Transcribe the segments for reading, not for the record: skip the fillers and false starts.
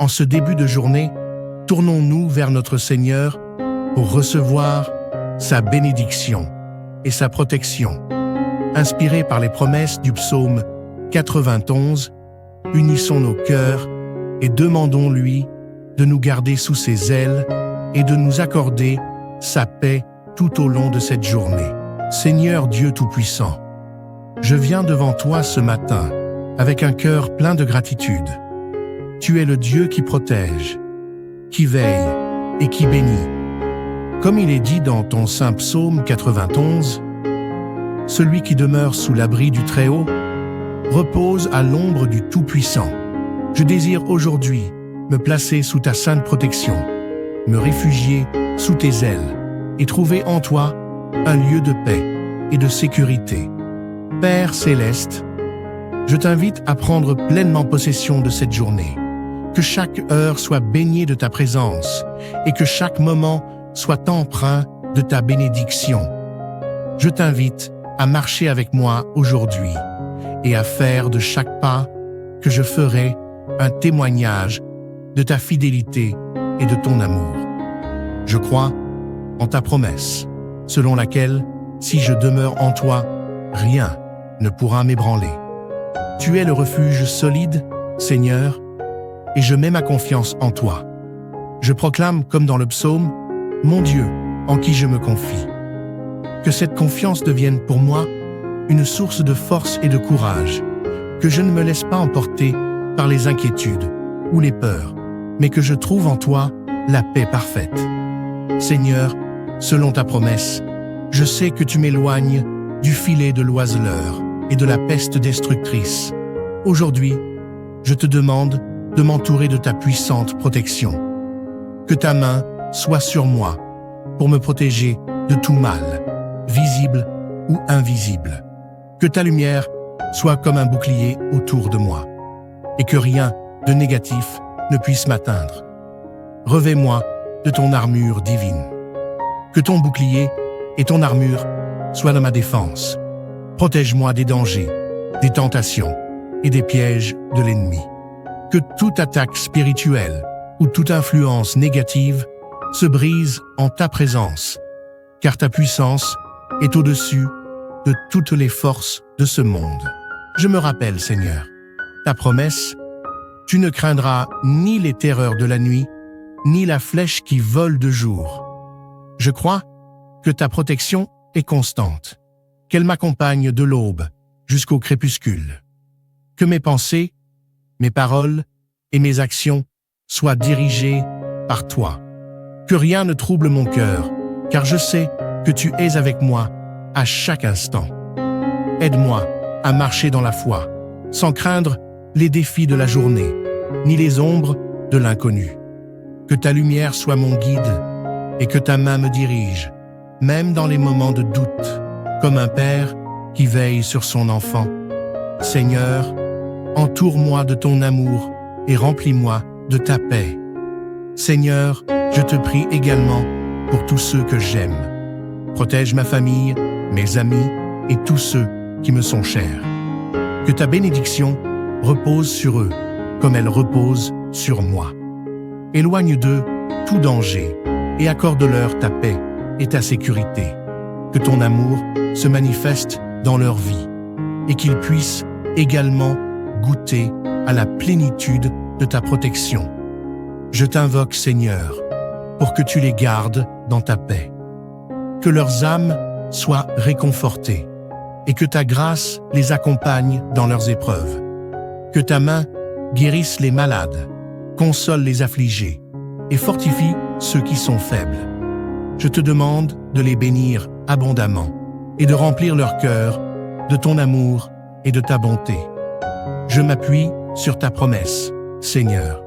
En ce début de journée, tournons-nous vers notre Seigneur pour recevoir sa bénédiction et sa protection. Inspirés par les promesses du psaume 91, unissons nos cœurs et demandons-lui de nous garder sous ses ailes et de nous accorder sa paix tout au long de cette journée. Seigneur Dieu Tout-Puissant, je viens devant toi ce matin avec un cœur plein de gratitude. Tu es le Dieu qui protège, qui veille et qui bénit. Comme il est dit dans ton saint psaume 91, « Celui qui demeure sous l'abri du Très-Haut repose à l'ombre du Tout-Puissant. » Je désire aujourd'hui me placer sous ta sainte protection, me réfugier sous tes ailes et trouver en toi un lieu de paix et de sécurité. Père céleste, je t'invite à prendre pleinement possession de cette journée. Que chaque heure soit baignée de ta présence et que chaque moment soit empreint de ta bénédiction. Je t'invite à marcher avec moi aujourd'hui et à faire de chaque pas que je ferai un témoignage de ta fidélité et de ton amour. Je crois en ta promesse, selon laquelle, si je demeure en toi, rien ne pourra m'ébranler. Tu es le refuge solide, Seigneur, et je mets ma confiance en toi. Je proclame, comme dans le psaume, « Mon Dieu, en qui je me confie ». Que cette confiance devienne pour moi une source de force et de courage, que je ne me laisse pas emporter par les inquiétudes ou les peurs, mais que je trouve en toi la paix parfaite. Seigneur, selon ta promesse, je sais que tu m'éloignes du filet de l'oiseleur et de la peste destructrice. Aujourd'hui, je te demande de m'entourer de ta puissante protection. Que ta main soit sur moi pour me protéger de tout mal, visible ou invisible. Que ta lumière soit comme un bouclier autour de moi et que rien de négatif ne puisse m'atteindre. Revêt-moi de ton armure divine. Que ton bouclier et ton armure soient dans ma défense. Protège-moi des dangers, des tentations et des pièges de l'ennemi. Que toute attaque spirituelle ou toute influence négative se brise en ta présence, car ta puissance est au-dessus de toutes les forces de ce monde. Je me rappelle, Seigneur, ta promesse, tu ne craindras ni les terreurs de la nuit, ni la flèche qui vole de jour. Je crois que ta protection est constante, qu'elle m'accompagne de l'aube jusqu'au crépuscule. Que mes pensées, mes paroles et mes actions soient dirigées par toi. Que rien ne trouble mon cœur, car je sais que tu es avec moi à chaque instant. Aide-moi à marcher dans la foi, sans craindre les défis de la journée, ni les ombres de l'inconnu. Que ta lumière soit mon guide et que ta main me dirige, même dans les moments de doute, comme un père qui veille sur son enfant. Seigneur, entoure-moi de ton amour et remplis-moi de ta paix. Seigneur, je te prie également pour tous ceux que j'aime. Protège ma famille, mes amis et tous ceux qui me sont chers. Que ta bénédiction repose sur eux, comme elle repose sur moi. Éloigne d'eux tout danger et accorde-leur ta paix et ta sécurité. Que ton amour se manifeste dans leur vie et qu'ils puissent également goûter à la plénitude de ta protection. Je t'invoque, Seigneur, pour que tu les gardes dans ta paix. Que leurs âmes soient réconfortées et que ta grâce les accompagne dans leurs épreuves. Que ta main guérisse les malades, console les affligés et fortifie ceux qui sont faibles. Je te demande de les bénir abondamment et de remplir leur cœur de ton amour et de ta bonté. Je m'appuie sur ta promesse, Seigneur.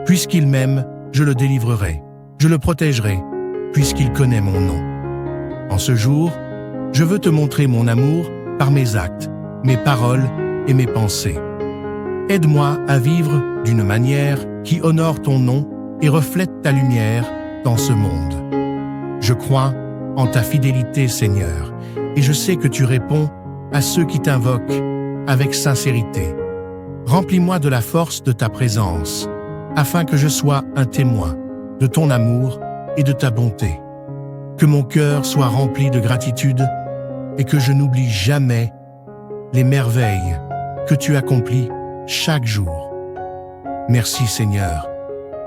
Puisqu'il m'aime, je le délivrerai, je le protégerai, puisqu'il connaît mon nom. En ce jour, je veux te montrer mon amour par mes actes, mes paroles et mes pensées. Aide-moi à vivre d'une manière qui honore ton nom et reflète ta lumière dans ce monde. Je crois en ta fidélité, Seigneur, et je sais que tu réponds à ceux qui t'invoquent avec sincérité. Remplis-moi de la force de ta présence afin que je sois un témoin de ton amour et de ta bonté. Que mon cœur soit rempli de gratitude et que je n'oublie jamais les merveilles que tu accomplis chaque jour. Merci Seigneur,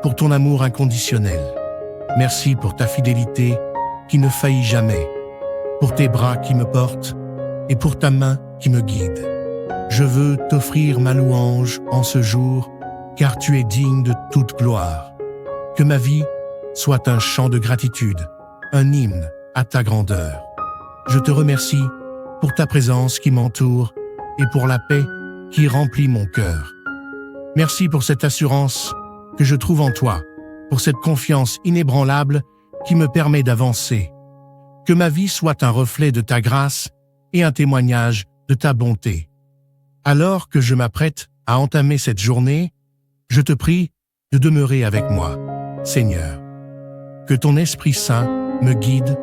pour ton amour inconditionnel. Merci pour ta fidélité qui ne faillit jamais, pour tes bras qui me portent et pour ta main qui me guide. Je veux t'offrir ma louange en ce jour, car tu es digne de toute gloire. Que ma vie soit un chant de gratitude, un hymne à ta grandeur. Je te remercie pour ta présence qui m'entoure et pour la paix qui remplit mon cœur. Merci pour cette assurance que je trouve en toi, pour cette confiance inébranlable qui me permet d'avancer. Que ma vie soit un reflet de ta grâce et un témoignage de ta bonté. Alors que je m'apprête à entamer cette journée, je te prie de demeurer avec moi, Seigneur. Que ton Esprit Saint me guide,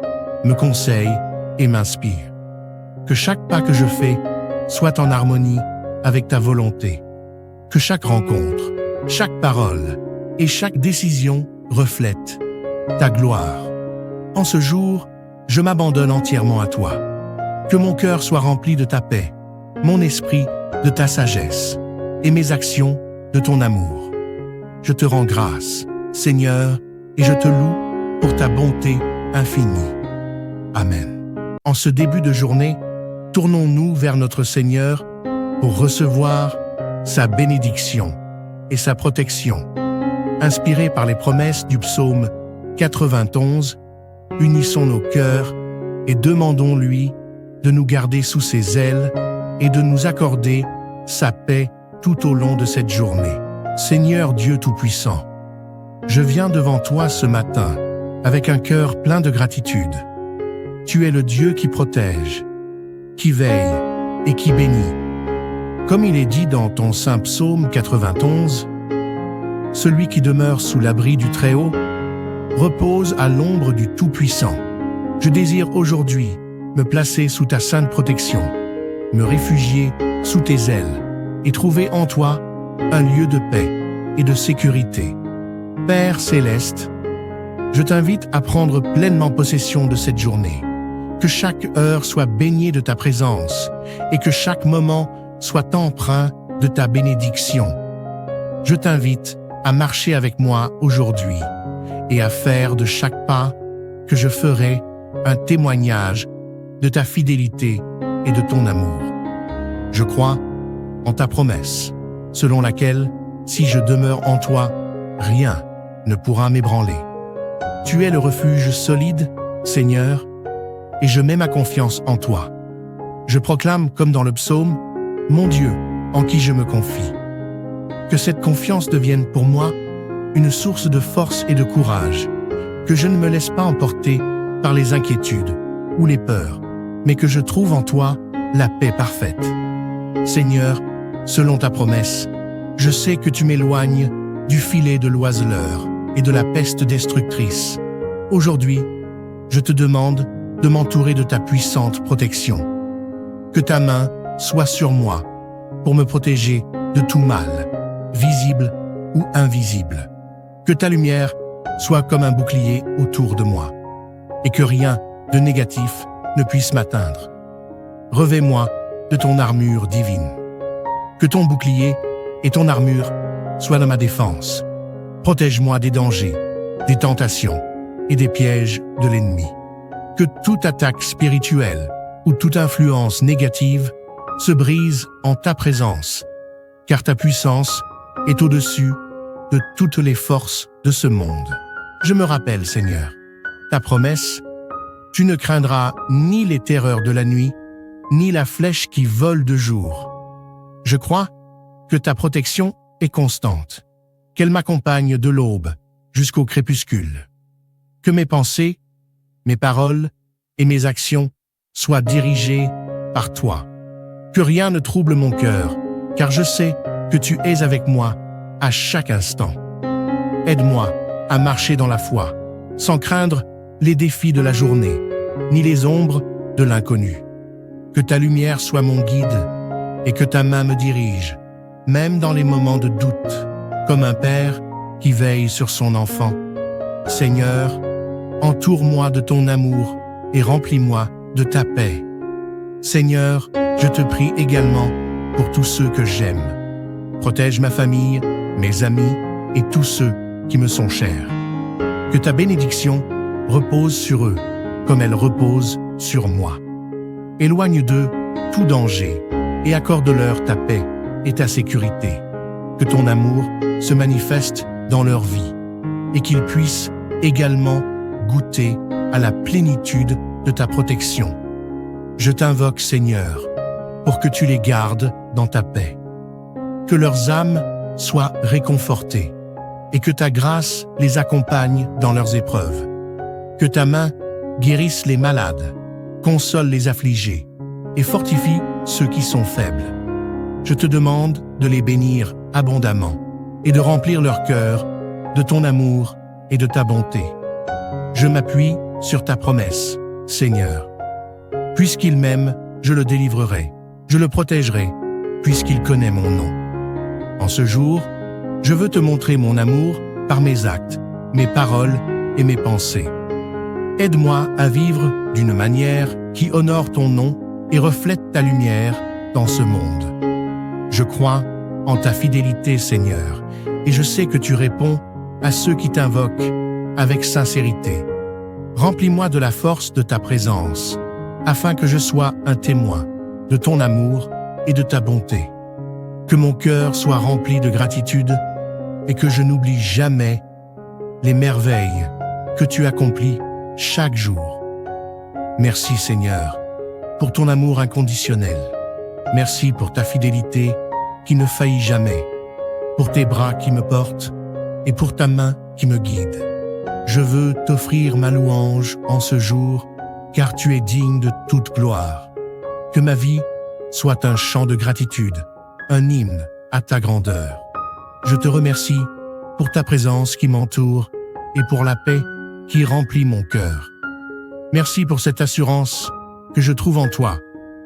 me conseille et m'inspire. Que chaque pas que je fais soit en harmonie avec ta volonté. Que chaque rencontre, chaque parole et chaque décision reflète ta gloire. En ce jour, je m'abandonne entièrement à toi. Que mon cœur soit rempli de ta paix, mon esprit de ta sagesse et mes actions de ton amour. Je te rends grâce, Seigneur, et je te loue pour ta bonté infinie. Amen. En ce début de journée, tournons-nous vers notre Seigneur pour recevoir sa bénédiction et sa protection. Inspirés par les promesses du psaume 91, unissons nos cœurs et demandons-lui de nous garder sous ses ailes et de nous accorder sa paix tout au long de cette journée. Seigneur Dieu Tout-Puissant, je viens devant toi ce matin avec un cœur plein de gratitude. Tu es le Dieu qui protège, qui veille et qui bénit. Comme il est dit dans ton saint psaume 91, « Celui qui demeure sous l'abri du Très-Haut repose à l'ombre du Tout-Puissant. » Je désire aujourd'hui me placer sous ta sainte protection, me réfugier sous tes ailes et trouver en toi un lieu de paix et de sécurité. Père céleste, je t'invite à prendre pleinement possession de cette journée. Que chaque heure soit baignée de ta présence et que chaque moment soit empreint de ta bénédiction. Je t'invite à marcher avec moi aujourd'hui et à faire de chaque pas que je ferai un témoignage de ta fidélité et de ton amour. Je crois en ta promesse, selon laquelle, si je demeure en toi, rien ne pourra m'ébranler. Tu es le refuge solide, Seigneur, et je mets ma confiance en toi. Je proclame, comme dans le psaume, mon Dieu, en qui je me confie. Que cette confiance devienne pour moi une source de force et de courage, que je ne me laisse pas emporter par les inquiétudes ou les peurs, mais que je trouve en toi la paix parfaite. Seigneur, selon ta promesse, je sais que tu m'éloignes du filet de l'oiseleur et de la peste destructrice. Aujourd'hui, je te demande de m'entourer de ta puissante protection. Que ta main soit sur moi pour me protéger de tout mal, visible ou invisible. Que ta lumière soit comme un bouclier autour de moi et que rien de négatif ne puisse m'atteindre. Revêt-moi de ton armure divine. Que ton bouclier et ton armure soient dans ma défense. Protège-moi des dangers, des tentations et des pièges de l'ennemi. Que toute attaque spirituelle ou toute influence négative se brise en ta présence, car ta puissance est au-dessus de toutes les forces de ce monde. Je me rappelle, Seigneur, ta promesse, tu ne craindras ni les terreurs de la nuit, ni la flèche qui vole de jour. Je crois que ta protection est constante, qu'elle m'accompagne de l'aube jusqu'au crépuscule. Que mes pensées, mes paroles et mes actions soient dirigées par toi. Que rien ne trouble mon cœur, car je sais que tu es avec moi à chaque instant. Aide-moi à marcher dans la foi, sans craindre les défis de la journée, ni les ombres de l'inconnu. Que ta lumière soit mon guide et que ta main me dirige, même dans les moments de doute. Comme un père qui veille sur son enfant. Seigneur, entoure-moi de ton amour et remplis-moi de ta paix. Seigneur, je te prie également pour tous ceux que j'aime. Protège ma famille, mes amis et tous ceux qui me sont chers. Que ta bénédiction repose sur eux comme elle repose sur moi. Éloigne d'eux tout danger et accorde-leur ta paix et ta sécurité. Que ton amour se manifeste dans leur vie et qu'ils puissent également goûter à la plénitude de ta protection. Je t'invoque, Seigneur, pour que tu les gardes dans ta paix. Que leurs âmes soient réconfortées et que ta grâce les accompagne dans leurs épreuves. Que ta main guérisse les malades, console les affligés et fortifie ceux qui sont faibles. Je te demande de les bénir abondamment et de remplir leur cœur de ton amour et de ta bonté. Je m'appuie sur ta promesse, Seigneur. Puisqu'il m'aime, je le délivrerai, je le protégerai, puisqu'il connaît mon nom. En ce jour, je veux te montrer mon amour par mes actes, mes paroles et mes pensées. Aide-moi à vivre d'une manière qui honore ton nom et reflète ta lumière dans ce monde. Je crois en ta fidélité, Seigneur, et je sais que tu réponds à ceux qui t'invoquent avec sincérité. Remplis-moi de la force de ta présence, afin que je sois un témoin de ton amour et de ta bonté. Que mon cœur soit rempli de gratitude et que je n'oublie jamais les merveilles que tu accomplis chaque jour. Merci, Seigneur, pour ton amour inconditionnel. Merci pour ta fidélité qui ne faillit jamais, pour tes bras qui me portent et pour ta main qui me guide. Je veux t'offrir ma louange en ce jour, car tu es digne de toute gloire. Que ma vie soit un chant de gratitude, un hymne à ta grandeur. Je te remercie pour ta présence qui m'entoure et pour la paix qui remplit mon cœur. Merci pour cette assurance que je trouve en toi,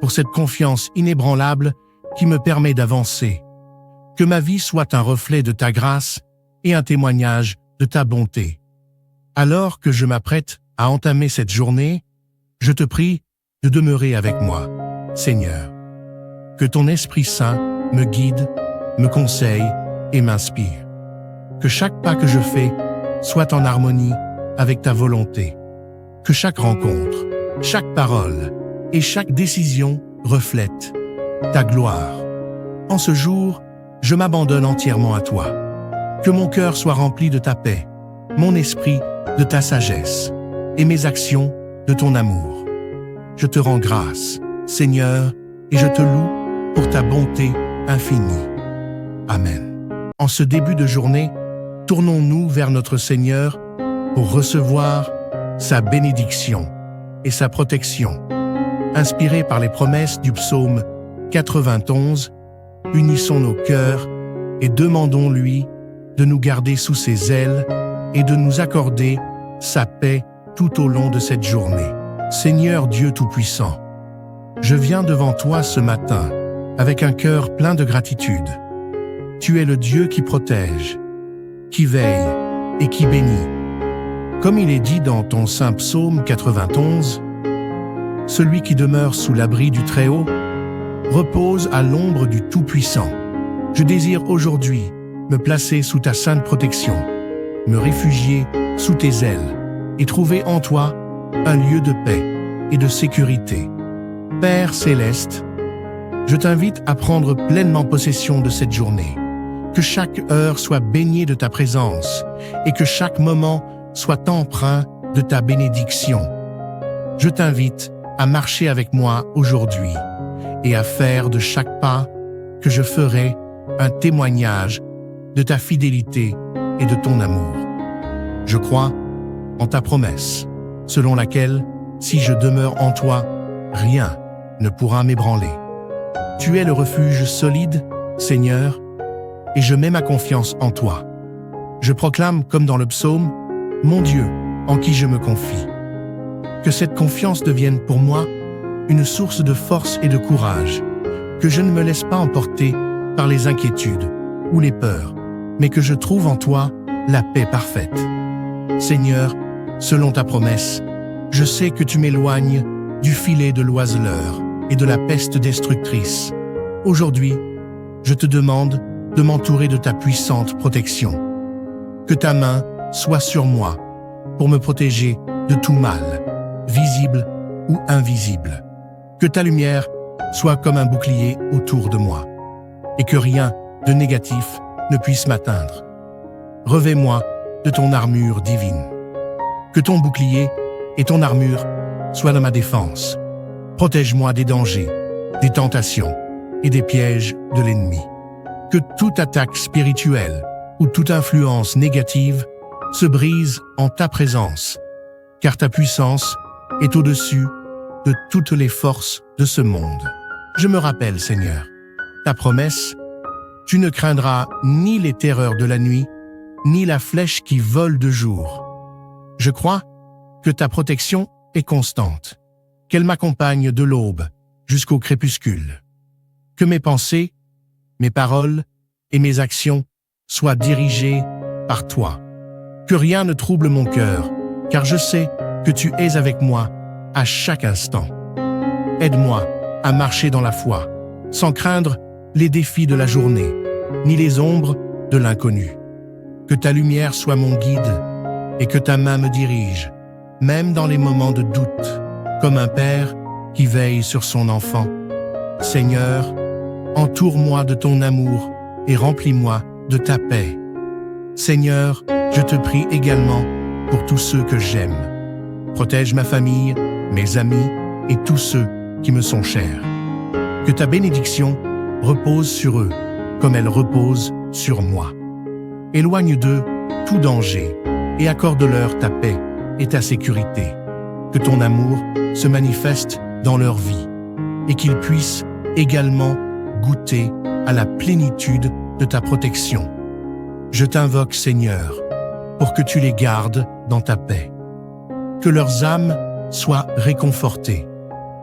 pour cette confiance inébranlable qui me permet d'avancer. Que ma vie soit un reflet de ta grâce et un témoignage de ta bonté. Alors que je m'apprête à entamer cette journée, je te prie de demeurer avec moi, Seigneur. Que ton Esprit Saint me guide, me conseille et m'inspire. Que chaque pas que je fais soit en harmonie avec ta volonté. Que chaque rencontre, chaque parole et chaque décision reflète ta gloire. En ce jour, je m'abandonne entièrement à toi. Que mon cœur soit rempli de ta paix, mon esprit de ta sagesse et mes actions de ton amour. Je te rends grâce, Seigneur, et je te loue pour ta bonté infinie. Amen. En ce début de journée, tournons-nous vers notre Seigneur pour recevoir sa bénédiction et sa protection. Inspirés par les promesses du psaume 91, unissons nos cœurs et demandons-lui de nous garder sous ses ailes et de nous accorder sa paix tout au long de cette journée. Seigneur Dieu Tout-Puissant, je viens devant toi ce matin avec un cœur plein de gratitude. Tu es le Dieu qui protège, qui veille et qui bénit. Comme il est dit dans ton saint psaume 91, « Celui qui demeure sous l'abri du Très-Haut repose à l'ombre du Tout-Puissant. » Je désire aujourd'hui me placer sous ta sainte protection, me réfugier sous tes ailes et trouver en toi un lieu de paix et de sécurité. Père céleste, je t'invite à prendre pleinement possession de cette journée. Que chaque heure soit baignée de ta présence et que chaque moment soit empreint de ta bénédiction. Je t'invite à marcher avec moi aujourd'hui et à faire de chaque pas que je ferai un témoignage de ta fidélité et de ton amour. Je crois en ta promesse, selon laquelle, si je demeure en toi, rien ne pourra m'ébranler. Tu es le refuge solide, Seigneur, et je mets ma confiance en toi. Je proclame, comme dans le psaume, mon Dieu, en qui je me confie. Que cette confiance devienne pour moi une source de force et de courage, que je ne me laisse pas emporter par les inquiétudes ou les peurs, mais que je trouve en toi la paix parfaite. Seigneur, selon ta promesse, je sais que tu m'éloignes du filet de l'oiseleur et de la peste destructrice. Aujourd'hui, je te demande de m'entourer de ta puissante protection. Que ta main soit sur moi pour me protéger de tout mal, visible ou invisible. Que ta lumière soit comme un bouclier autour de moi et que rien de négatif ne puisse m'atteindre. Revêt-moi de ton armure divine. Que ton bouclier et ton armure soient dans ma défense. Protège-moi des dangers, des tentations et des pièges de l'ennemi. Que toute attaque spirituelle ou toute influence négative se brise en ta présence, car ta puissance est au-dessus de toutes les forces de ce monde. Je me rappelle, Seigneur, ta promesse, tu ne craindras ni les terreurs de la nuit, ni la flèche qui vole de jour. Je crois que ta protection est constante, qu'elle m'accompagne de l'aube jusqu'au crépuscule. Que mes pensées, mes paroles et mes actions soient dirigées par toi. Que rien ne trouble mon cœur, car je sais que tu es avec moi à chaque instant. Aide-moi à marcher dans la foi, sans craindre les défis de la journée, ni les ombres de l'inconnu. Que ta lumière soit mon guide et que ta main me dirige, même dans les moments de doute, comme un père qui veille sur son enfant. Seigneur, entoure-moi de ton amour et remplis-moi de ta paix. Seigneur, je te prie également pour tous ceux que j'aime. Protège ma famille, mes amis et tous ceux qui me sont chers. Que ta bénédiction repose sur eux, comme elle repose sur moi. Éloigne d'eux tout danger et accorde-leur ta paix et ta sécurité. Que ton amour se manifeste dans leur vie et qu'ils puissent également goûter à la plénitude de ta protection. Je t'invoque, Seigneur, pour que tu les gardes dans ta paix. Que leurs âmes soient réconfortées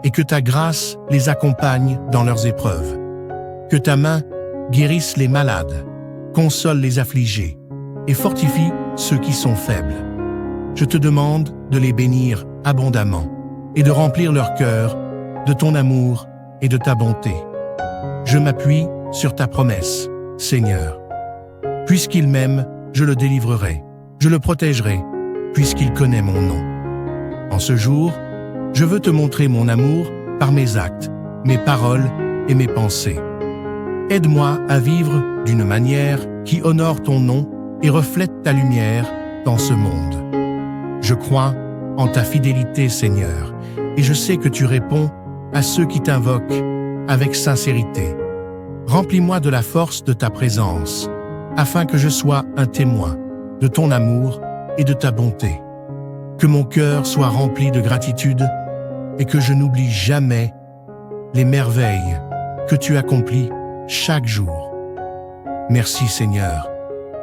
et que ta grâce les accompagne dans leurs épreuves. Que ta main guérisse les malades, console les affligés et fortifie ceux qui sont faibles. Je te demande de les bénir abondamment et de remplir leur cœur de ton amour et de ta bonté. Je m'appuie sur ta promesse, Seigneur. Puisqu'il m'aime, je le délivrerai, je le protégerai, puisqu'il connaît mon nom. En ce jour, je veux te montrer mon amour par mes actes, mes paroles et mes pensées. Aide-moi à vivre d'une manière qui honore ton nom et reflète ta lumière dans ce monde. Je crois en ta fidélité, Seigneur, et je sais que tu réponds à ceux qui t'invoquent avec sincérité. Remplis-moi de la force de ta présence, afin que je sois un témoin de ton amour et de ta bonté. Que mon cœur soit rempli de gratitude et que je n'oublie jamais les merveilles que tu accomplis chaque jour. Merci, Seigneur,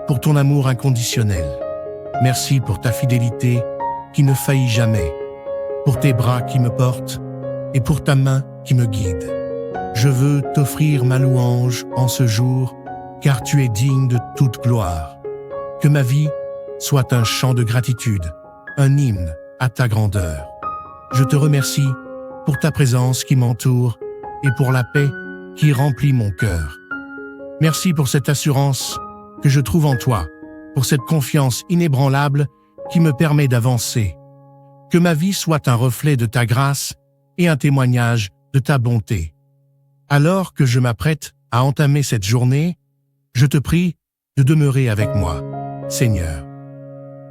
pour ton amour inconditionnel. Merci pour ta fidélité qui ne faillit jamais, pour tes bras qui me portent et pour ta main qui me guide. Je veux t'offrir ma louange en ce jour, car tu es digne de toute gloire. Que ma vie soit un chant de gratitude, un hymne à ta grandeur. Je te remercie pour ta présence qui m'entoure et pour la paix qui remplit mon cœur. Merci pour cette assurance que je trouve en toi, pour cette confiance inébranlable qui me permet d'avancer. Que ma vie soit un reflet de ta grâce et un témoignage de ta bonté. Alors que je m'apprête à entamer cette journée, je te prie de demeurer avec moi, Seigneur.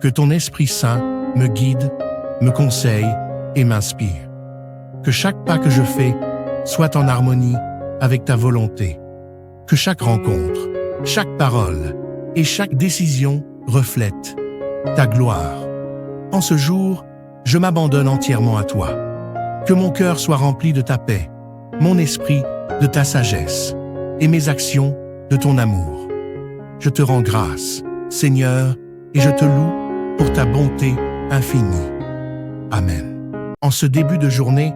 Que ton Esprit Saint me guide, me conseille et m'inspire. Que chaque pas que je fais soit en harmonie avec ta volonté. Que chaque rencontre, chaque parole et chaque décision reflète ta gloire. En ce jour, je m'abandonne entièrement à toi. Que mon cœur soit rempli de ta paix, mon esprit de ta sagesse et mes actions de ton amour. Je te rends grâce, Seigneur, et je te loue pour ta bonté infinie. Amen. En ce début de journée,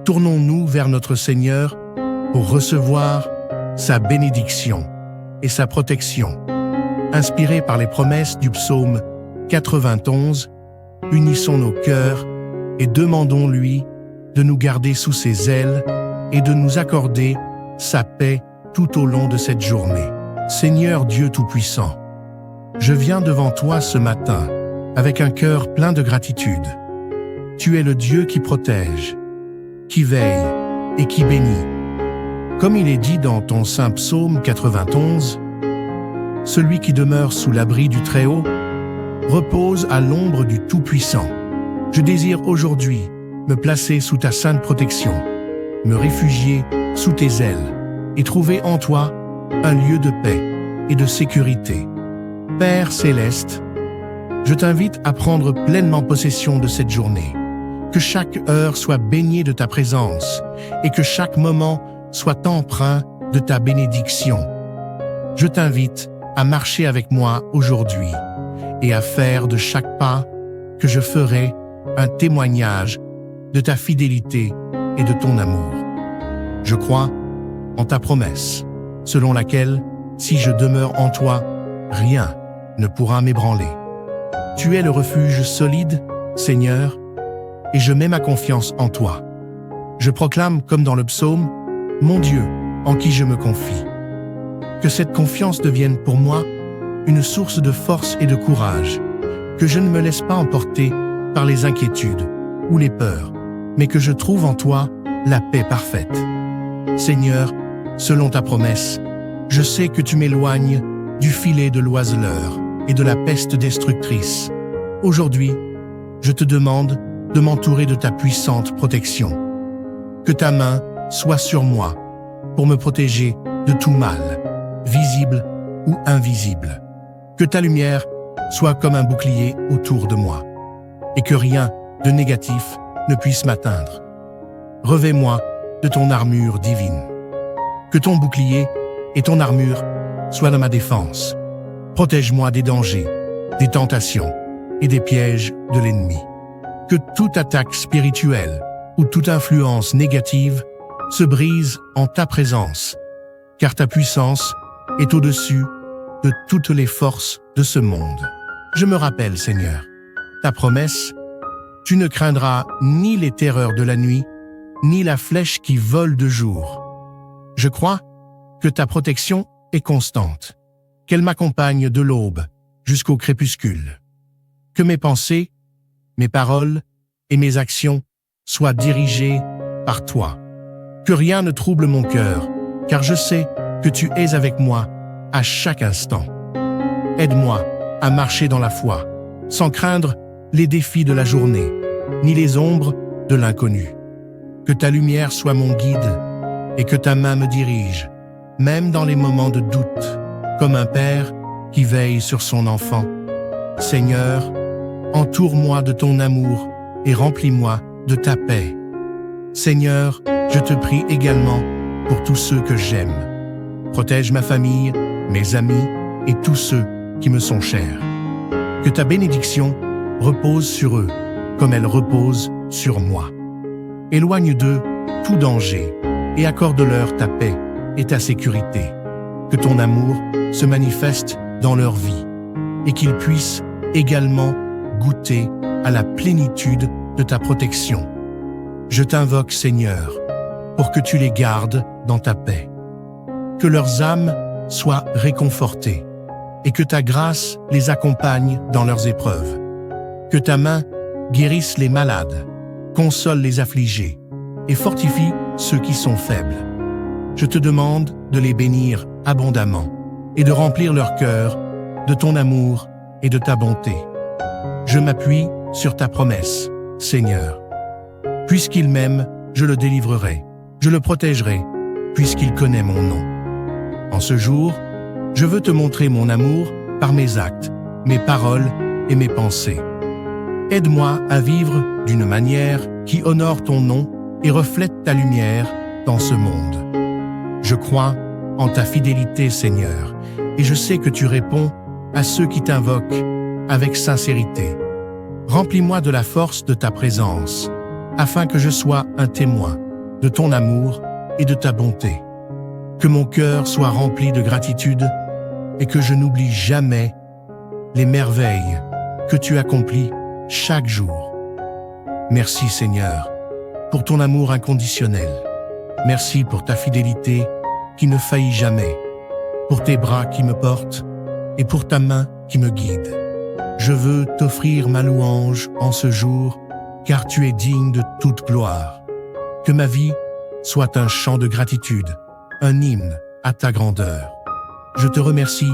tournons-nous vers notre Seigneur pour recevoir sa bénédiction et sa protection. Inspirés par les promesses du psaume 91, unissons nos cœurs et demandons-lui de nous garder sous ses ailes et de nous accorder sa paix tout au long de cette journée. Seigneur Dieu Tout-Puissant, je viens devant toi ce matin avec un cœur plein de gratitude. Tu es le Dieu qui protège, qui veille et qui bénit. Comme il est dit dans ton saint psaume 91, « Celui qui demeure sous l'abri du Très-Haut repose à l'ombre du Tout-Puissant. » Je désire aujourd'hui me placer sous ta sainte protection, me réfugier sous tes ailes et trouver en toi un lieu de paix et de sécurité. Père céleste, je t'invite à prendre pleinement possession de cette journée. Que chaque heure soit baignée de ta présence et que chaque moment soit empreint de ta bénédiction. Je t'invite à marcher avec moi aujourd'hui et à faire de chaque pas que je ferai un témoignage de ta fidélité et de ton amour. Je crois en ta promesse, selon laquelle, si je demeure en toi, rien ne pourra m'ébranler. Tu es le refuge solide, Seigneur, et je mets ma confiance en toi. Je proclame, comme dans le psaume, « Mon Dieu, en qui je me confie ». Que cette confiance devienne pour moi une source de force et de courage, que je ne me laisse pas emporter par les inquiétudes ou les peurs, mais que je trouve en toi la paix parfaite. Seigneur, selon ta promesse, je sais que tu m'éloignes du filet de l'oiseleur et de la peste destructrice. Aujourd'hui, je te demande de m'entourer de ta puissante protection. Que ta main soit sur moi pour me protéger de tout mal, visible ou invisible. Que ta lumière soit comme un bouclier autour de moi et que rien de négatif ne puisse m'atteindre. Revêt-moi de ton armure divine. Que ton bouclier et ton armure soient dans ma défense. Protège-moi des dangers, des tentations et des pièges de l'ennemi. Que toute attaque spirituelle ou toute influence négative se brise en ta présence, car ta puissance est au-dessus de toutes les forces de ce monde. Je me rappelle, Seigneur, ta promesse, tu ne craindras ni les terreurs de la nuit, ni la flèche qui vole de jour. Je crois que ta protection est constante, qu'elle m'accompagne de l'aube jusqu'au crépuscule. Que mes pensées, mes paroles et mes actions soient dirigées par toi. Que rien ne trouble mon cœur, car je sais que tu es avec moi à chaque instant. Aide-moi à marcher dans la foi, sans craindre les défis de la journée, ni les ombres de l'inconnu. Que ta lumière soit mon guide et que ta main me dirige, même dans les moments de doute, comme un père qui veille sur son enfant. Seigneur, entoure-moi de ton amour et remplis-moi de ta paix. Seigneur, je te prie également pour tous ceux que j'aime. Protège ma famille, mes amis et tous ceux qui me sont chers. Que ta bénédiction repose sur eux, comme elle repose sur moi. Éloigne d'eux tout danger et accorde-leur ta paix et ta sécurité. Que ton amour se manifeste dans leur vie et qu'ils puissent également goûter à la plénitude de ta protection. Je t'invoque, Seigneur, pour que tu les gardes dans ta paix. Que leurs âmes soient réconfortées et que ta grâce les accompagne dans leurs épreuves. Que ta main guérisse les malades, console les affligés et fortifie ceux qui sont faibles. Je te demande de les bénir abondamment et de remplir leur cœur de ton amour et de ta bonté. Je m'appuie sur ta promesse, Seigneur. Puisqu'il m'aime, je le délivrerai, je le protégerai, puisqu'il connaît mon nom. En ce jour, je veux te montrer mon amour par mes actes, mes paroles et mes pensées. Aide-moi à vivre d'une manière qui honore ton nom et reflète ta lumière dans ce monde. Je crois en ta fidélité, Seigneur, et je sais que tu réponds à ceux qui t'invoquent avec sincérité. Remplis-moi de la force de ta présence, afin que je sois un témoin de ton amour et de ta bonté. Que mon cœur soit rempli de gratitude et que je n'oublie jamais les merveilles que tu accomplis chaque jour. Merci Seigneur, pour ton amour inconditionnel. Merci pour ta fidélité qui ne faillit jamais, pour tes bras qui me portent et pour ta main qui me guide. Je veux t'offrir ma louange en ce jour, car tu es digne de toute gloire. Que ma vie soit un chant de gratitude, un hymne à ta grandeur. Je te remercie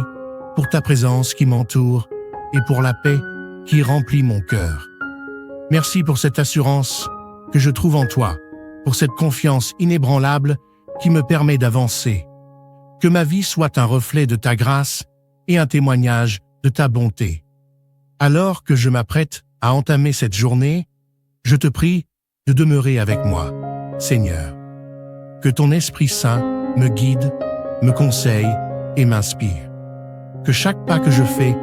pour ta présence qui m'entoure et pour la paix qui remplit mon cœur. Merci pour cette assurance que je trouve en toi, pour cette confiance inébranlable qui me permet d'avancer. Que ma vie soit un reflet de ta grâce et un témoignage de ta bonté. Alors que je m'apprête à entamer cette journée, je te prie de demeurer avec moi, Seigneur. Que ton Esprit Saint me guide, me conseille et m'inspire. Que chaque pas que je fais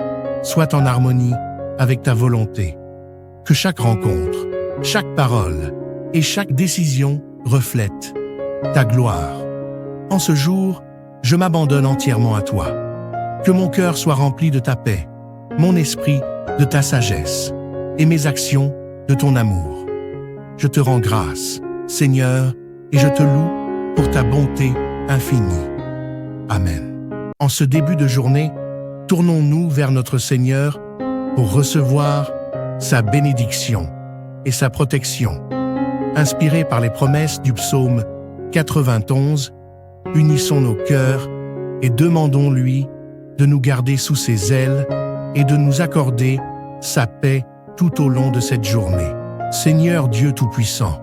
soit en harmonie avec ta volonté. Que chaque rencontre, chaque parole et chaque décision reflète ta gloire. En ce jour, je m'abandonne entièrement à toi. Que mon cœur soit rempli de ta paix, mon esprit de ta sagesse et mes actions de ton amour. Je te rends grâce, Seigneur, et je te loue pour ta bonté infinie. Amen. En ce début de journée, tournons-nous vers notre Seigneur pour recevoir sa bénédiction et sa protection. Inspirés par les promesses du psaume 91, unissons nos cœurs et demandons-lui de nous garder sous ses ailes et de nous accorder sa paix tout au long de cette journée. Seigneur Dieu Tout-Puissant,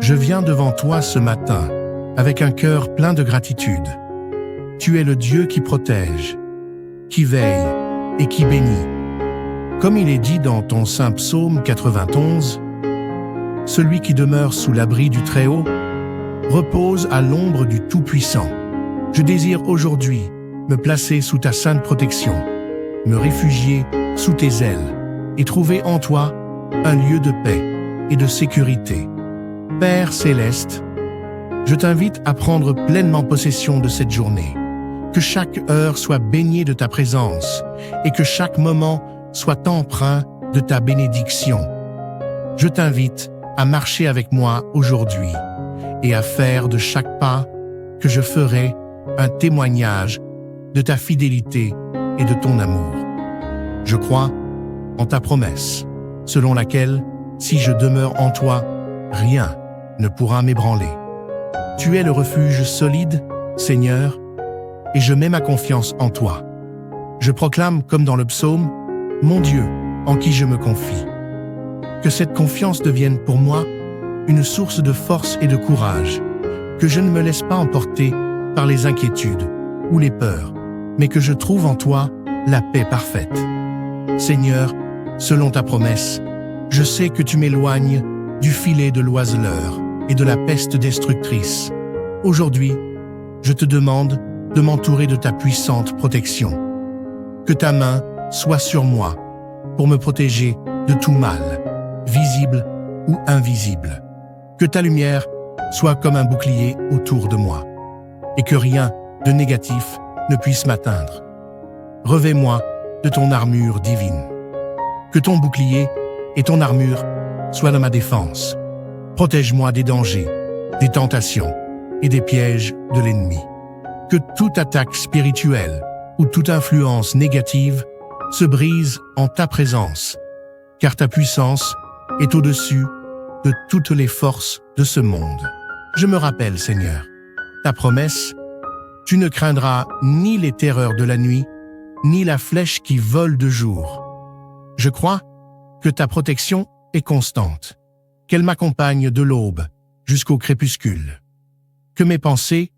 je viens devant toi ce matin avec un cœur plein de gratitude. Tu es le Dieu qui protège, qui veille et qui bénit. Comme il est dit dans ton saint psaume 91, « Celui qui demeure sous l'abri du Très-Haut repose à l'ombre du Tout-Puissant. » Je désire aujourd'hui me placer sous ta sainte protection, me réfugier sous tes ailes et trouver en toi un lieu de paix et de sécurité. Père céleste, je t'invite à prendre pleinement possession de cette journée. Que chaque heure soit baignée de ta présence et que chaque moment soit empreint de ta bénédiction. Je t'invite à marcher avec moi aujourd'hui et à faire de chaque pas que je ferai un témoignage de ta fidélité et de ton amour. Je crois en ta promesse, selon laquelle, si je demeure en toi, rien ne pourra m'ébranler. Tu es le refuge solide, Seigneur, et je mets ma confiance en toi. Je proclame, comme dans le psaume, mon Dieu, en qui je me confie. Que cette confiance devienne pour moi une source de force et de courage, que je ne me laisse pas emporter par les inquiétudes ou les peurs, mais que je trouve en toi la paix parfaite. Seigneur, selon ta promesse, je sais que tu m'éloignes du filet de l'oiseleur et de la peste destructrice. Aujourd'hui, je te demande de m'entourer de ta puissante protection. Que ta main soit sur moi pour me protéger de tout mal, visible ou invisible. Que ta lumière soit comme un bouclier autour de moi et que rien de négatif ne puisse m'atteindre. Revêt-moi de ton armure divine. Que ton bouclier et ton armure soient dans ma défense. Protège-moi des dangers, des tentations et des pièges de l'ennemi. Que toute attaque spirituelle ou toute influence négative se brise en ta présence, car ta puissance est au-dessus de toutes les forces de ce monde. Je me rappelle, Seigneur, ta promesse, tu ne craindras ni les terreurs de la nuit, ni la flèche qui vole de jour. Je crois que ta protection est constante, qu'elle m'accompagne de l'aube jusqu'au crépuscule. Que mes pensées,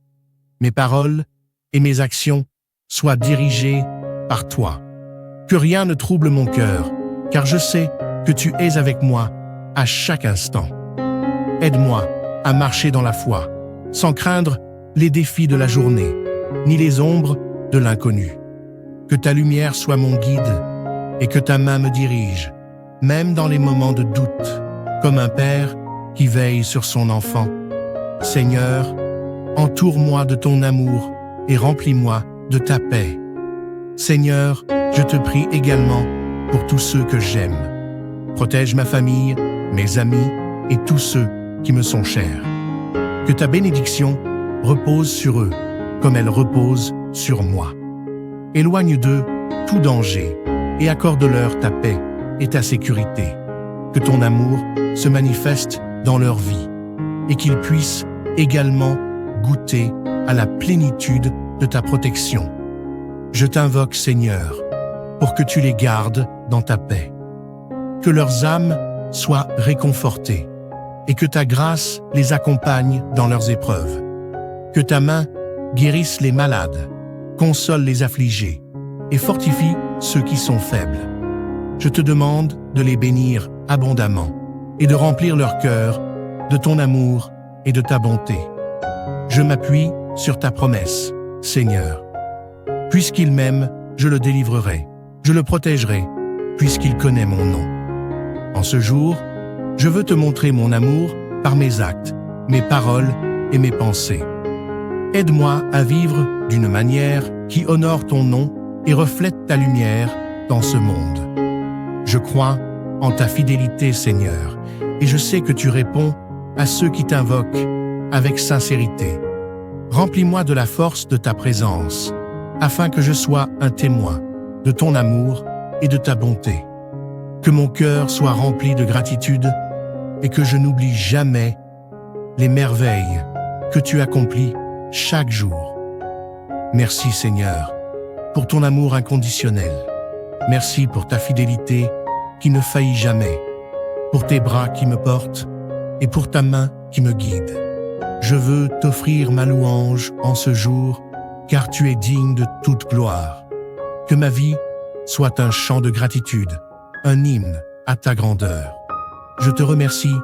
mes paroles et mes actions soient dirigées par toi. Que rien ne trouble mon cœur, car je sais que tu es avec moi à chaque instant. Aide-moi à marcher dans la foi, sans craindre les défis de la journée, ni les ombres de l'inconnu. Que ta lumière soit mon guide et que ta main me dirige, même dans les moments de doute, comme un père qui veille sur son enfant. Seigneur, entoure-moi de ton amour et remplis-moi de ta paix. Seigneur, je te prie également pour tous ceux que j'aime. Protège ma famille, mes amis et tous ceux qui me sont chers. Que ta bénédiction repose sur eux comme elle repose sur moi. Éloigne d'eux tout danger et accorde-leur ta paix et ta sécurité. Que ton amour se manifeste dans leur vie et qu'ils puissent également goûter à la plénitude de ta protection. Je t'invoque, Seigneur, pour que tu les gardes dans ta paix. Que leurs âmes soient réconfortées et que ta grâce les accompagne dans leurs épreuves. Que ta main guérisse les malades, console les affligés et fortifie ceux qui sont faibles. Je te demande de les bénir abondamment et de remplir leur cœur de ton amour et de ta bonté. Je m'appuie sur ta promesse, Seigneur. Puisqu'il m'aime, je le délivrerai, je le protégerai, puisqu'il connaît mon nom. En ce jour, je veux te montrer mon amour par mes actes, mes paroles et mes pensées. Aide-moi à vivre d'une manière qui honore ton nom et reflète ta lumière dans ce monde. Je crois en ta fidélité, Seigneur, et je sais que tu réponds à ceux qui t'invoquent avec sincérité. Remplis-moi de la force de ta présence, afin que je sois un témoin de ton amour et de ta bonté. Que mon cœur soit rempli de gratitude et que je n'oublie jamais les merveilles que tu accomplis chaque jour. Merci, Seigneur, pour ton amour inconditionnel. Merci pour ta fidélité qui ne faillit jamais, pour tes bras qui me portent et pour ta main qui me guide. Je veux t'offrir ma louange en ce jour, car tu es digne de toute gloire. Que ma vie soit un chant de gratitude, un hymne à ta grandeur. Je te remercie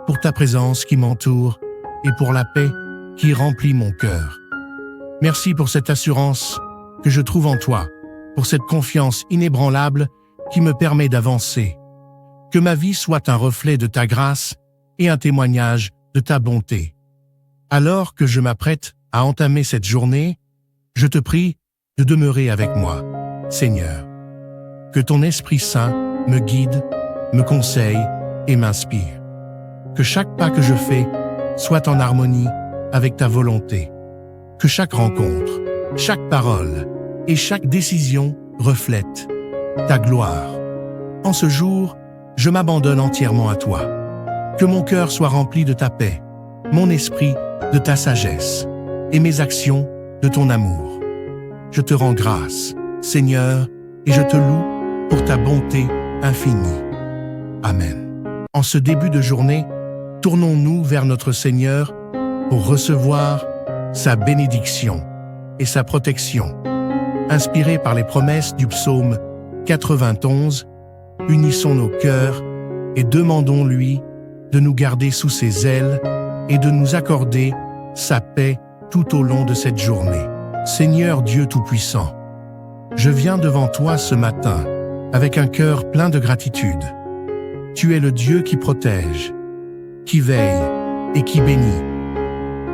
pour ta présence qui m'entoure et pour la paix qui remplit mon cœur. Merci pour cette assurance que je trouve en toi, pour cette confiance inébranlable qui me permet d'avancer. Que ma vie soit un reflet de ta grâce et un témoignage de ta bonté. Alors que je m'apprête à entamer cette journée, je te prie de demeurer avec moi, Seigneur. Que ton Esprit Saint me guide, me conseille et m'inspire. Que chaque pas que je fais soit en harmonie avec ta volonté. Que chaque rencontre, chaque parole et chaque décision reflète ta gloire. En ce jour, je m'abandonne entièrement à toi. Que mon cœur soit rempli de ta paix, mon esprit de ta sagesse et mes actions de ton amour. Je te rends grâce, Seigneur, et je te loue pour ta bonté infinie. Amen. En ce début de journée, tournons-nous vers notre Seigneur pour recevoir sa bénédiction et sa protection. Inspirés par les promesses du psaume 91, unissons nos cœurs et demandons-lui de nous garder sous ses ailes et de nous accorder sa paix tout au long de cette journée. Seigneur Dieu Tout-Puissant, je viens devant toi ce matin avec un cœur plein de gratitude. Tu es le Dieu qui protège, qui veille et qui bénit.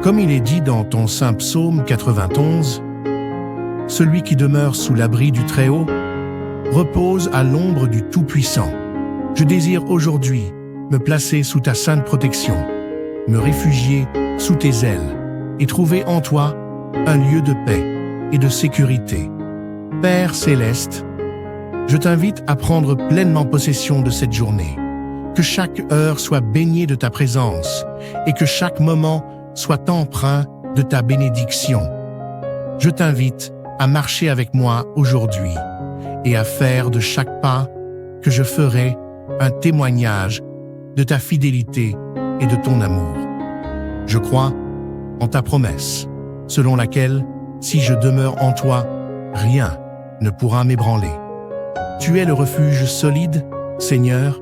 Comme il est dit dans ton saint psaume 91, « Celui qui demeure sous l'abri du Très-Haut repose à l'ombre du Tout-Puissant. » Je désire aujourd'hui me placer sous ta sainte protection, me réfugier sous tes ailes et trouver en toi un lieu de paix et de sécurité. Père céleste, je t'invite à prendre pleinement possession de cette journée. Que chaque heure soit baignée de ta présence et que chaque moment soit empreint de ta bénédiction. Je t'invite à marcher avec moi aujourd'hui et à faire de chaque pas que je ferai un témoignage de ta fidélité et de ton amour. Je crois en ta promesse, selon laquelle, si je demeure en toi, rien ne pourra m'ébranler. Tu es le refuge solide, Seigneur,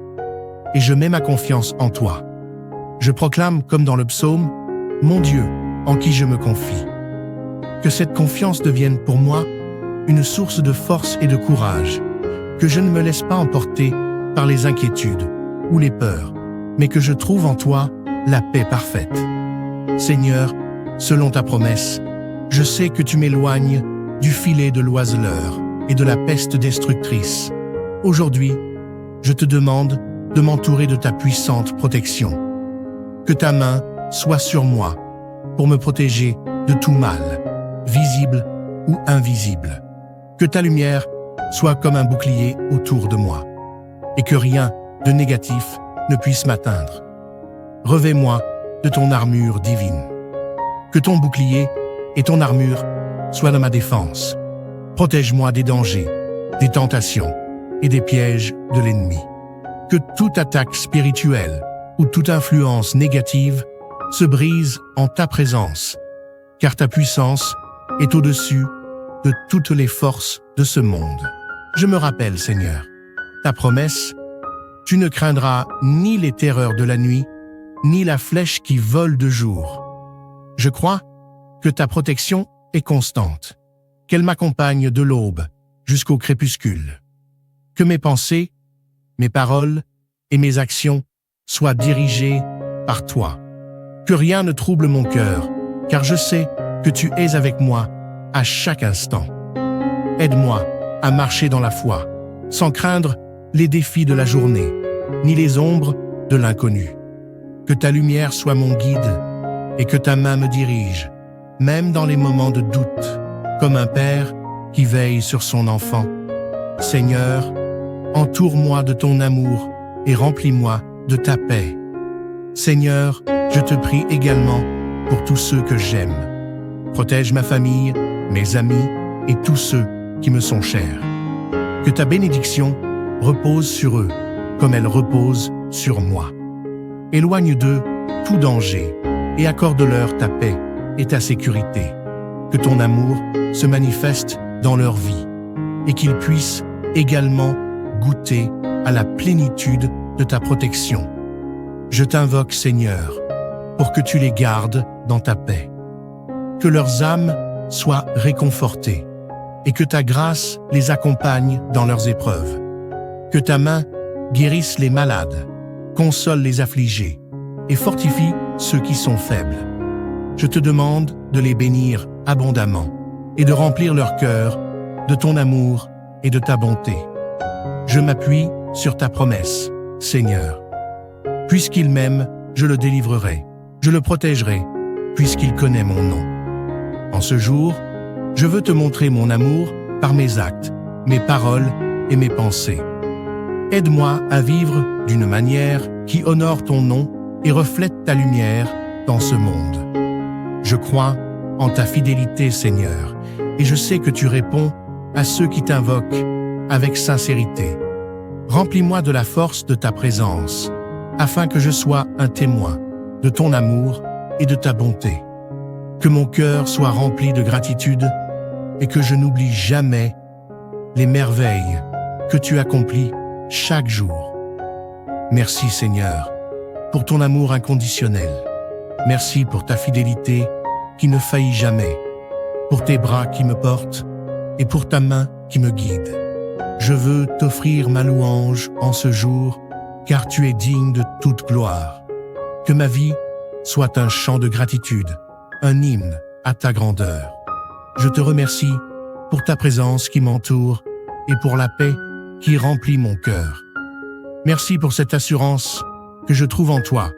et je mets ma confiance en toi. Je proclame, comme dans le psaume, mon Dieu, en qui je me confie. Que cette confiance devienne pour moi une source de force et de courage, que je ne me laisse pas emporter par les inquiétudes ou les peurs, mais que je trouve en toi la paix parfaite. Seigneur, selon ta promesse, je sais que tu m'éloignes du filet de l'oiseleur et de la peste destructrice. Aujourd'hui, je te demande de m'entourer de ta puissante protection. Que ta main soit sur moi pour me protéger de tout mal, visible ou invisible. Que ta lumière soit comme un bouclier autour de moi et que rien de négatif ne puisse m'atteindre. Revêt-moi de ton armure divine. Que ton bouclier et ton armure soient dans ma défense. Protège-moi des dangers, des tentations et des pièges de l'ennemi. Que toute attaque spirituelle ou toute influence négative se brise en ta présence, car ta puissance est au-dessus de toutes les forces de ce monde. Je me rappelle, Seigneur, ta promesse: tu ne craindras ni les terreurs de la nuit, ni la flèche qui vole de jour. Je crois que ta protection est constante, qu'elle m'accompagne de l'aube jusqu'au crépuscule. Que mes pensées, mes paroles et mes actions soient dirigées par toi. Que rien ne trouble mon cœur, car je sais que tu es avec moi à chaque instant. Aide-moi à marcher dans la foi, sans craindre les défis de la journée, ni les ombres de l'inconnu. Que ta lumière soit mon guide et que ta main me dirige, même dans les moments de doute, comme un père qui veille sur son enfant. Seigneur, entoure-moi de ton amour et remplis-moi de ta paix. Seigneur, je te prie également pour tous ceux que j'aime. Protège ma famille, mes amis et tous ceux qui me sont chers. Que ta bénédiction repose sur eux, comme elle repose sur moi. Éloigne d'eux tout danger et accorde-leur ta paix et ta sécurité. Que ton amour se manifeste dans leur vie et qu'ils puissent également goûter à la plénitude de ta protection. Je t'invoque, Seigneur, pour que tu les gardes dans ta paix. Que leurs âmes soient réconfortées et que ta grâce les accompagne dans leurs épreuves. Que ta main guérisse les malades, console les affligés et fortifie ceux qui sont faibles. Je te demande de les bénir abondamment et de remplir leur cœur de ton amour et de ta bonté. Je m'appuie sur ta promesse, Seigneur. Puisqu'il m'aime, je le délivrerai, je le protégerai, puisqu'il connaît mon nom. En ce jour, je veux te montrer mon amour par mes actes, mes paroles et mes pensées. Aide-moi à vivre d'une manière qui honore ton nom et reflète ta lumière dans ce monde. Je crois en ta fidélité, Seigneur, et je sais que tu réponds à ceux qui t'invoquent avec sincérité. Remplis-moi de la force de ta présence, afin que je sois un témoin de ton amour et de ta bonté. Que mon cœur soit rempli de gratitude et que je n'oublie jamais les merveilles que tu accomplis chaque jour. Merci, Seigneur, pour ton amour inconditionnel. Merci pour ta fidélité qui ne faillit jamais, pour tes bras qui me portent et pour ta main qui me guide. Je veux t'offrir ma louange en ce jour, car tu es digne de toute gloire. Que ma vie soit un chant de gratitude, un hymne à ta grandeur. Je te remercie pour ta présence qui m'entoure et pour la paix qui remplit mon cœur. Merci pour cette assurance que je trouve en toi,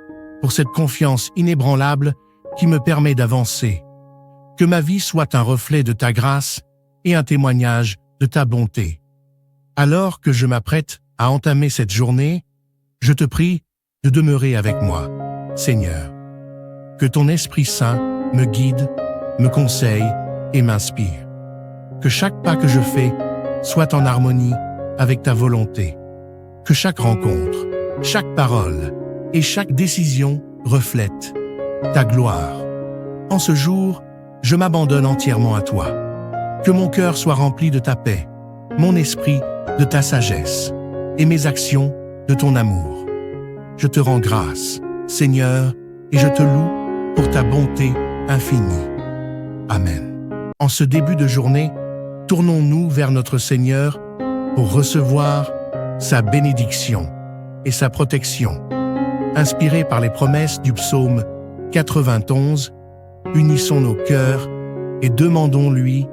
pour cette confiance inébranlable qui me permet d'avancer. Que ma vie soit un reflet de ta grâce et un témoignage de ta bonté. Alors que je m'apprête à entamer cette journée, je te prie de demeurer avec moi, Seigneur. Que ton Esprit Saint me guide, me conseille et m'inspire. Que chaque pas que je fais soit en harmonie avec ta volonté. Que chaque rencontre, chaque parole et chaque décision reflète ta gloire. En ce jour, je m'abandonne entièrement à toi. Que mon cœur soit rempli de ta paix, mon esprit de ta sagesse et mes actions de ton amour. Je te rends grâce, Seigneur, et je te loue pour ta bonté infinie. Amen. En ce début de journée, tournons-nous vers notre Seigneur pour recevoir sa bénédiction et sa protection. Inspirés par les promesses du psaume 91, unissons nos cœurs et demandons-lui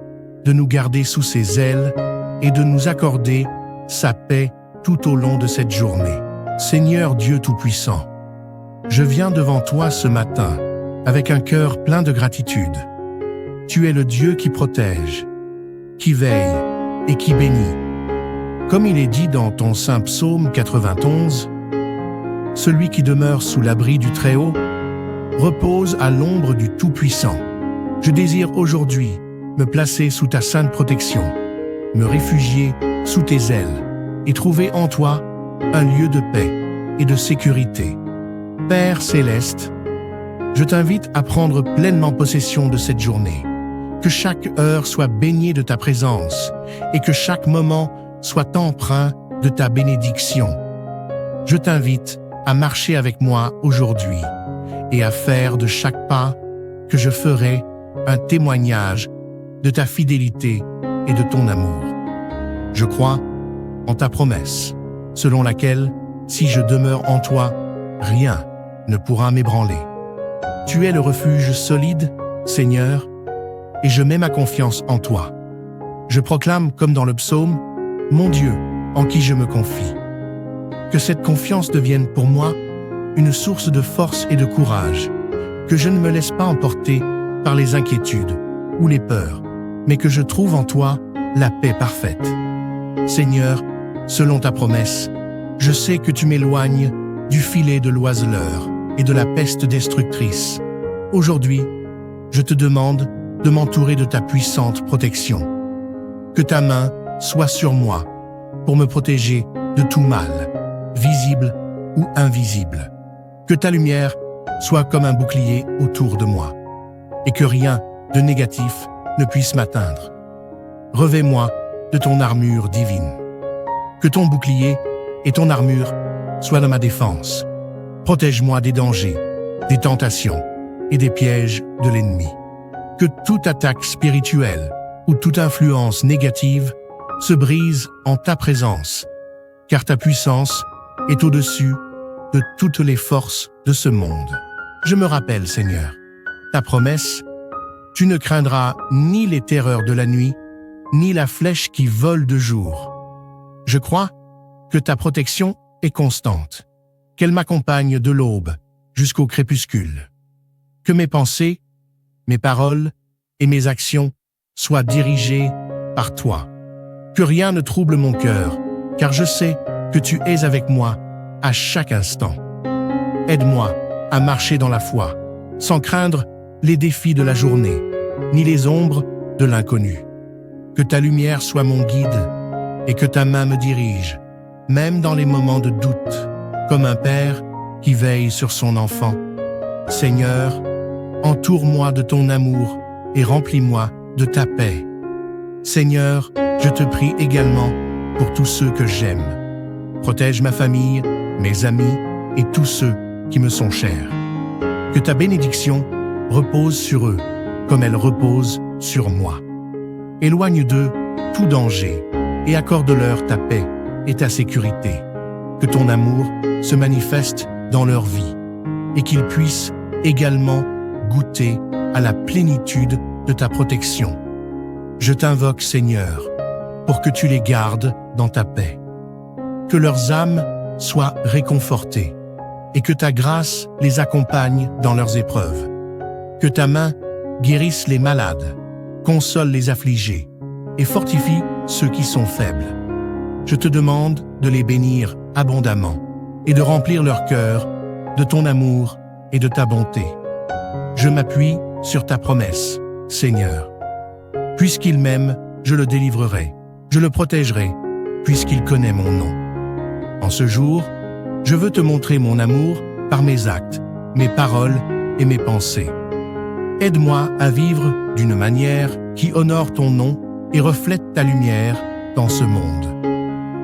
de nous garder sous ses ailes et de nous accorder sa paix tout au long de cette journée. Seigneur Dieu Tout-Puissant, je viens devant toi ce matin avec un cœur plein de gratitude. Tu es le Dieu qui protège, qui veille et qui bénit. Comme il est dit dans ton saint psaume 91, « Celui qui demeure sous l'abri du Très-Haut repose à l'ombre du Tout-Puissant. » Je désire aujourd'hui me placer sous ta sainte protection, me réfugier sous tes ailes et trouver en toi un lieu de paix et de sécurité. Père céleste, je t'invite à prendre pleinement possession de cette journée. Que chaque heure soit baignée de ta présence et que chaque moment soit empreint de ta bénédiction. Je t'invite à marcher avec moi aujourd'hui et à faire de chaque pas que je ferai un témoignage de ta fidélité et de ton amour. Je crois en ta promesse, selon laquelle, si je demeure en toi, rien ne pourra m'ébranler. Tu es le refuge solide, Seigneur, et je mets ma confiance en toi. Je proclame, comme dans le psaume, « Mon Dieu, en qui je me confie ». Que cette confiance devienne pour moi une source de force et de courage, que je ne me laisse pas emporter par les inquiétudes ou les peurs, mais que je trouve en toi la paix parfaite. Seigneur, selon ta promesse, je sais que tu m'éloignes du filet de l'oiseleur et de la peste destructrice. Aujourd'hui, je te demande de m'entourer de ta puissante protection. Que ta main soit sur moi pour me protéger de tout mal, visible ou invisible. Que ta lumière soit comme un bouclier autour de moi et que rien de négatif ne puisse m'atteindre. Revêt-moi de ton armure divine. Que ton bouclier et ton armure soient dans ma défense. Protège-moi des dangers, des tentations et des pièges de l'ennemi. Que toute attaque spirituelle ou toute influence négative se brise en ta présence, car ta puissance est au-dessus de toutes les forces de ce monde. Je me rappelle, Seigneur, ta promesse, tu ne craindras ni les terreurs de la nuit, ni la flèche qui vole de jour. Je crois que ta protection est constante, qu'elle m'accompagne de l'aube jusqu'au crépuscule. Que mes pensées, mes paroles et mes actions soient dirigées par toi. Que rien ne trouble mon cœur, car je sais que tu es avec moi à chaque instant. Aide-moi à marcher dans la foi, sans craindre les défis de la journée, ni les ombres de l'inconnu. Que ta lumière soit mon guide et que ta main me dirige, même dans les moments de doute, comme un père qui veille sur son enfant. Seigneur, entoure-moi de ton amour et remplis-moi de ta paix. Seigneur, je te prie également pour tous ceux que j'aime. Protège ma famille, mes amis et tous ceux qui me sont chers. Que ta bénédiction repose sur eux, comme elle repose sur moi. Éloigne d'eux tout danger et accorde-leur ta paix et ta sécurité. Que ton amour se manifeste dans leur vie et qu'ils puissent également goûter à la plénitude de ta protection. Je t'invoque, Seigneur, pour que tu les gardes dans ta paix. Que leurs âmes soient réconfortées et que ta grâce les accompagne dans leurs épreuves. Que ta main guérisse les malades, console les affligés et fortifie ceux qui sont faibles. Je te demande de les bénir abondamment et de remplir leur cœur de ton amour et de ta bonté. Je m'appuie sur ta promesse, Seigneur. Puisqu'il m'aime, je le délivrerai, je le protégerai, puisqu'il connaît mon nom. En ce jour, je veux te montrer mon amour par mes actes, mes paroles et mes pensées. Aide-moi à vivre d'une manière qui honore ton nom et reflète ta lumière dans ce monde.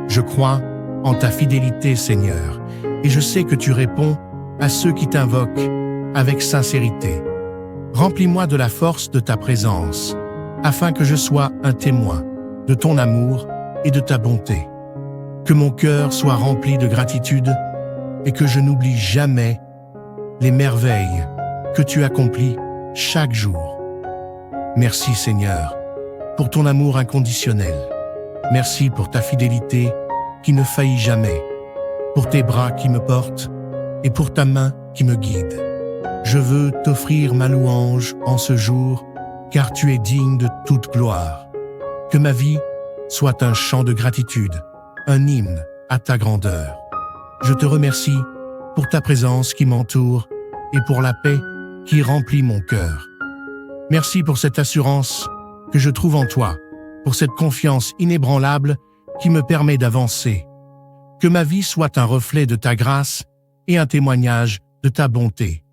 Je crois en ta fidélité, Seigneur, et je sais que tu réponds à ceux qui t'invoquent avec sincérité. Remplis-moi de la force de ta présence, afin que je sois un témoin de ton amour et de ta bonté. Que mon cœur soit rempli de gratitude et que je n'oublie jamais les merveilles que tu accomplis chaque jour. Merci, Seigneur, pour ton amour inconditionnel. Merci pour ta fidélité qui ne faillit jamais, pour tes bras qui me portent et pour ta main qui me guide. Je veux t'offrir ma louange en ce jour, car tu es digne de toute gloire. Que ma vie soit un chant de gratitude, un hymne à ta grandeur. Je te remercie pour ta présence qui m'entoure et pour la paix qui remplit mon cœur. Merci pour cette assurance que je trouve en toi, pour cette confiance inébranlable qui me permet d'avancer. Que ma vie soit un reflet de ta grâce et un témoignage de ta bonté.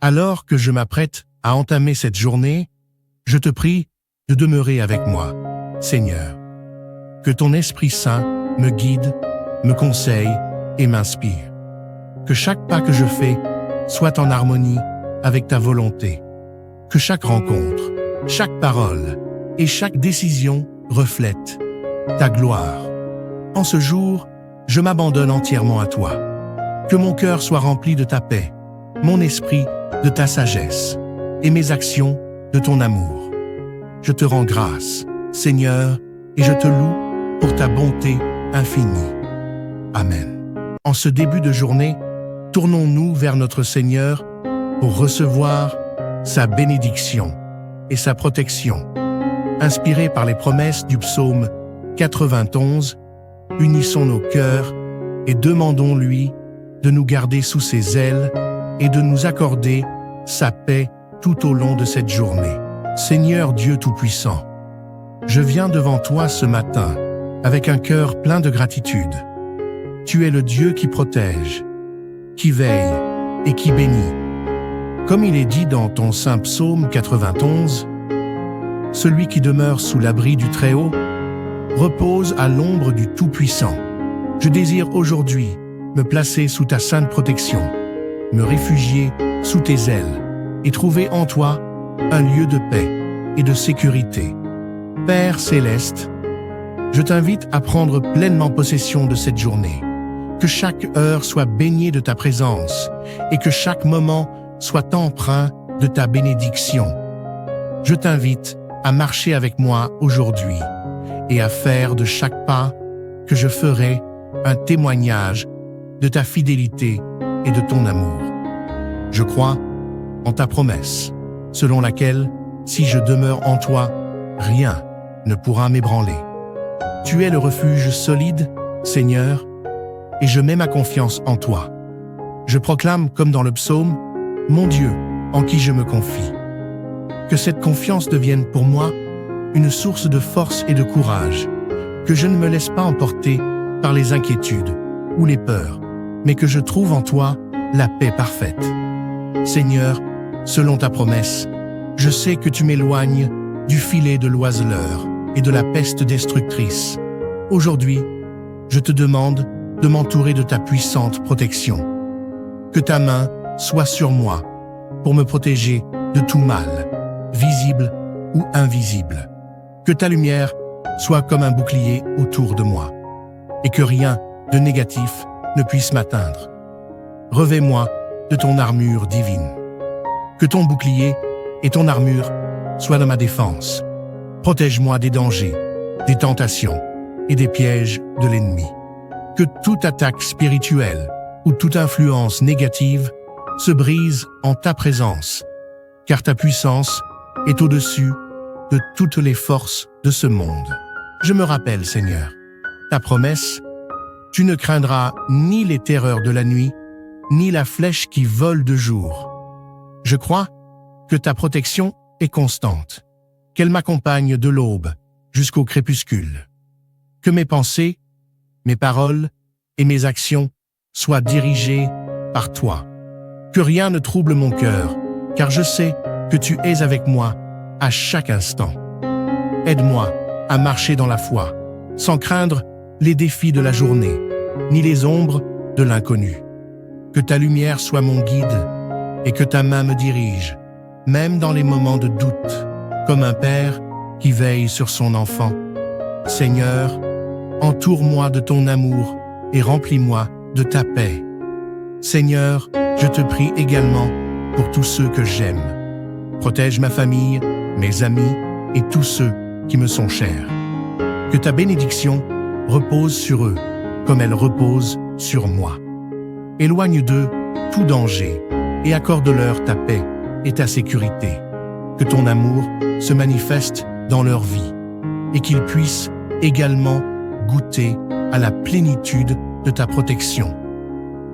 Alors que je m'apprête à entamer cette journée, je te prie de demeurer avec moi, Seigneur. Que ton Esprit Saint me guide, me conseille et m'inspire. Que chaque pas que je fais soit en harmonie avec ta volonté. Que chaque rencontre, chaque parole et chaque décision reflète ta gloire. En ce jour, je m'abandonne entièrement à toi. Que mon cœur soit rempli de ta paix, mon esprit de ta sagesse et mes actions de ton amour. Je te rends grâce, Seigneur, et je te loue pour ta bonté infinie. Amen. En ce début de journée, tournons-nous vers notre Seigneur pour recevoir sa bénédiction et sa protection. Inspirés par les promesses du psaume 91, unissons nos cœurs et demandons-lui de nous garder sous ses ailes et de nous accorder sa paix tout au long de cette journée. Seigneur Dieu Tout-Puissant, je viens devant toi ce matin avec un cœur plein de gratitude. Tu es le Dieu qui protège, qui veille et qui bénit. Comme il est dit dans ton saint psaume 91, « Celui qui demeure sous l'abri du Très-Haut repose à l'ombre du Tout-Puissant. » Je désire aujourd'hui me placer sous ta sainte protection, me réfugier sous tes ailes et trouver en toi un lieu de paix et de sécurité. Père céleste, je t'invite à prendre pleinement possession de cette journée. Que chaque heure soit baignée de ta présence et que chaque moment soit empreint de ta bénédiction. Je t'invite à marcher avec moi aujourd'hui et à faire de chaque pas que je ferai un témoignage de ta fidélité et de ton amour. Je crois en ta promesse, selon laquelle, si je demeure en toi, rien ne pourra m'ébranler. Tu es le refuge solide, Seigneur, et je mets ma confiance en toi. Je proclame, comme dans le psaume, mon Dieu, en qui je me confie. Que cette confiance devienne pour moi une source de force et de courage, que je ne me laisse pas emporter par les inquiétudes ou les peurs, mais que je trouve en toi la paix parfaite. Seigneur, selon ta promesse, je sais que tu m'éloignes du filet de l'oiseleur et de la peste destructrice. Aujourd'hui, je te demande de m'entourer de ta puissante protection. Que ta main soit sur moi pour me protéger de tout mal, visible ou invisible. Que ta lumière soit comme un bouclier autour de moi et que rien de négatif ne puisse m'atteindre. Revêt-moi de ton armure divine. Que ton bouclier et ton armure soient dans ma défense. Protège-moi des dangers, des tentations et des pièges de l'ennemi. Que toute attaque spirituelle ou toute influence négative se brise en ta présence, car ta puissance est au-dessus de toutes les forces de ce monde. Je me rappelle, Seigneur, ta promesse, tu ne craindras ni les terreurs de la nuit, ni la flèche qui vole de jour. Je crois que ta protection est constante, qu'elle m'accompagne de l'aube jusqu'au crépuscule. Que mes pensées, mes paroles et mes actions soient dirigées par toi. Que rien ne trouble mon cœur, car je sais que tu es avec moi à chaque instant. Aide-moi à marcher dans la foi, sans craindre les défis de la journée, ni les ombres de l'inconnu. Que ta lumière soit mon guide et que ta main me dirige, même dans les moments de doute, comme un père qui veille sur son enfant. Seigneur, entoure-moi de ton amour et remplis-moi de ta paix. Seigneur, je te prie également pour tous ceux que j'aime. Protège ma famille, mes amis et tous ceux qui me sont chers. Que ta bénédiction repose sur eux, comme elle repose sur moi. Éloigne d'eux tout danger et accorde-leur ta paix et ta sécurité. Que ton amour se manifeste dans leur vie et qu'ils puissent également goûter à la plénitude de ta protection.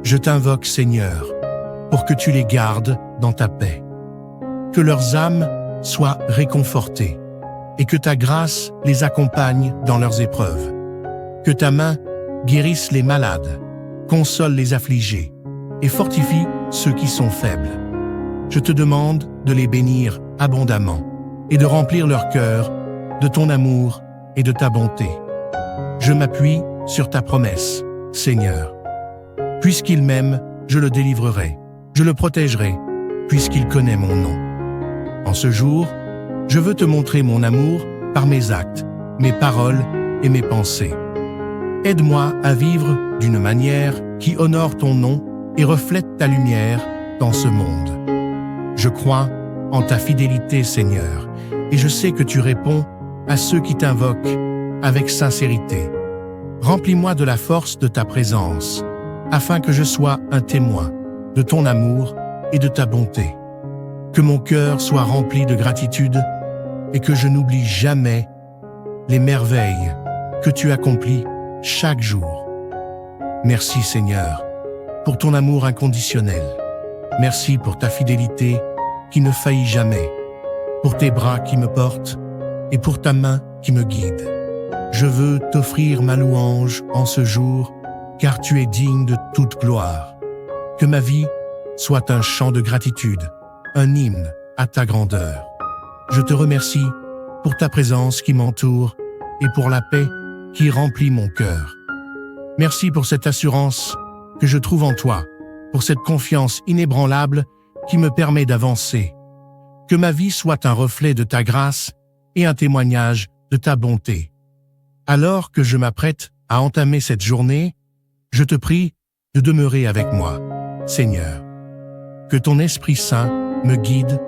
Je t'invoque, Seigneur, pour que tu les gardes dans ta paix. Que leurs âmes soient réconfortées et que ta grâce les accompagne dans leurs épreuves. Que ta main guérisse les malades, console les affligés et fortifie ceux qui sont faibles. Je te demande de les bénir abondamment et de remplir leur cœur de ton amour et de ta bonté. Je m'appuie sur ta promesse, Seigneur. Puisqu'il m'aime, je le délivrerai, je le protégerai, puisqu'il connaît mon nom. En ce jour, je veux te montrer mon amour par mes actes, mes paroles et mes pensées. Aide-moi à vivre d'une manière qui honore ton nom et reflète ta lumière dans ce monde. Je crois en ta fidélité, Seigneur, et je sais que tu réponds à ceux qui t'invoquent avec sincérité. Remplis-moi de la force de ta présence, afin que je sois un témoin de ton amour et de ta bonté. Que mon cœur soit rempli de gratitude et que je n'oublie jamais les merveilles que tu accomplis chaque jour. Merci, Seigneur, pour ton amour inconditionnel. Merci pour ta fidélité qui ne faillit jamais, pour tes bras qui me portent et pour ta main qui me guide. Je veux t'offrir ma louange en ce jour, car tu es digne de toute gloire. Que ma vie soit un chant de gratitude, un hymne à ta grandeur. Je te remercie pour ta présence qui m'entoure et pour la paix qui remplit mon cœur. Merci pour cette assurance que je trouve en toi, pour cette confiance inébranlable qui me permet d'avancer. Que ma vie soit un reflet de ta grâce et un témoignage de ta bonté. Alors que je m'apprête à entamer cette journée, je te prie de demeurer avec moi, Seigneur. Que ton Esprit Saint me guide,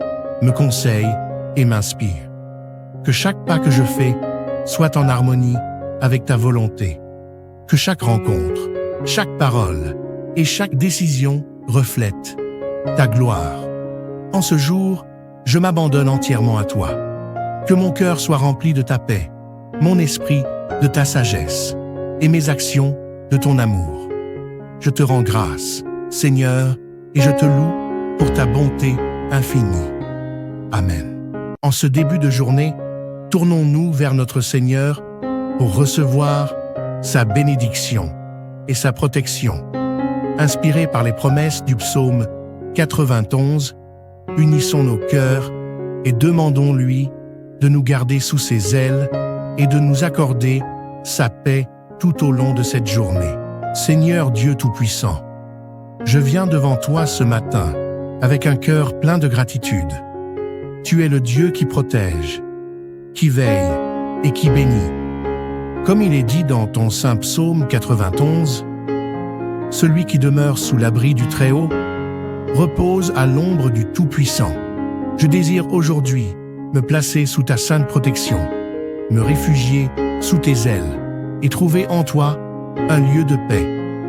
me conseille et m'inspire. Que chaque pas que je fais soit en harmonie avec ta volonté. Que chaque rencontre, chaque parole et chaque décision reflète ta gloire. En ce jour, je m'abandonne entièrement à toi. Que mon cœur soit rempli de ta paix, mon esprit de ta sagesse et mes actions de ton amour. Je te rends grâce, Seigneur, et je te loue pour ta bonté infinie. Amen. En ce début de journée, tournons-nous vers notre Seigneur pour recevoir sa bénédiction et sa protection. Inspirés par les promesses du psaume 91, unissons nos cœurs et demandons-lui de nous garder sous ses ailes et de nous accorder sa paix tout au long de cette journée. Seigneur Dieu Tout-Puissant, je viens devant toi ce matin avec un cœur plein de gratitude. Tu es le Dieu qui protège, qui veille et qui bénit. Comme il est dit dans ton saint psaume 91, « Celui qui demeure sous l'abri du Très-Haut repose à l'ombre du Tout-Puissant. » Je désire aujourd'hui me placer sous ta sainte protection, me réfugier sous tes ailes et trouver en toi un lieu de paix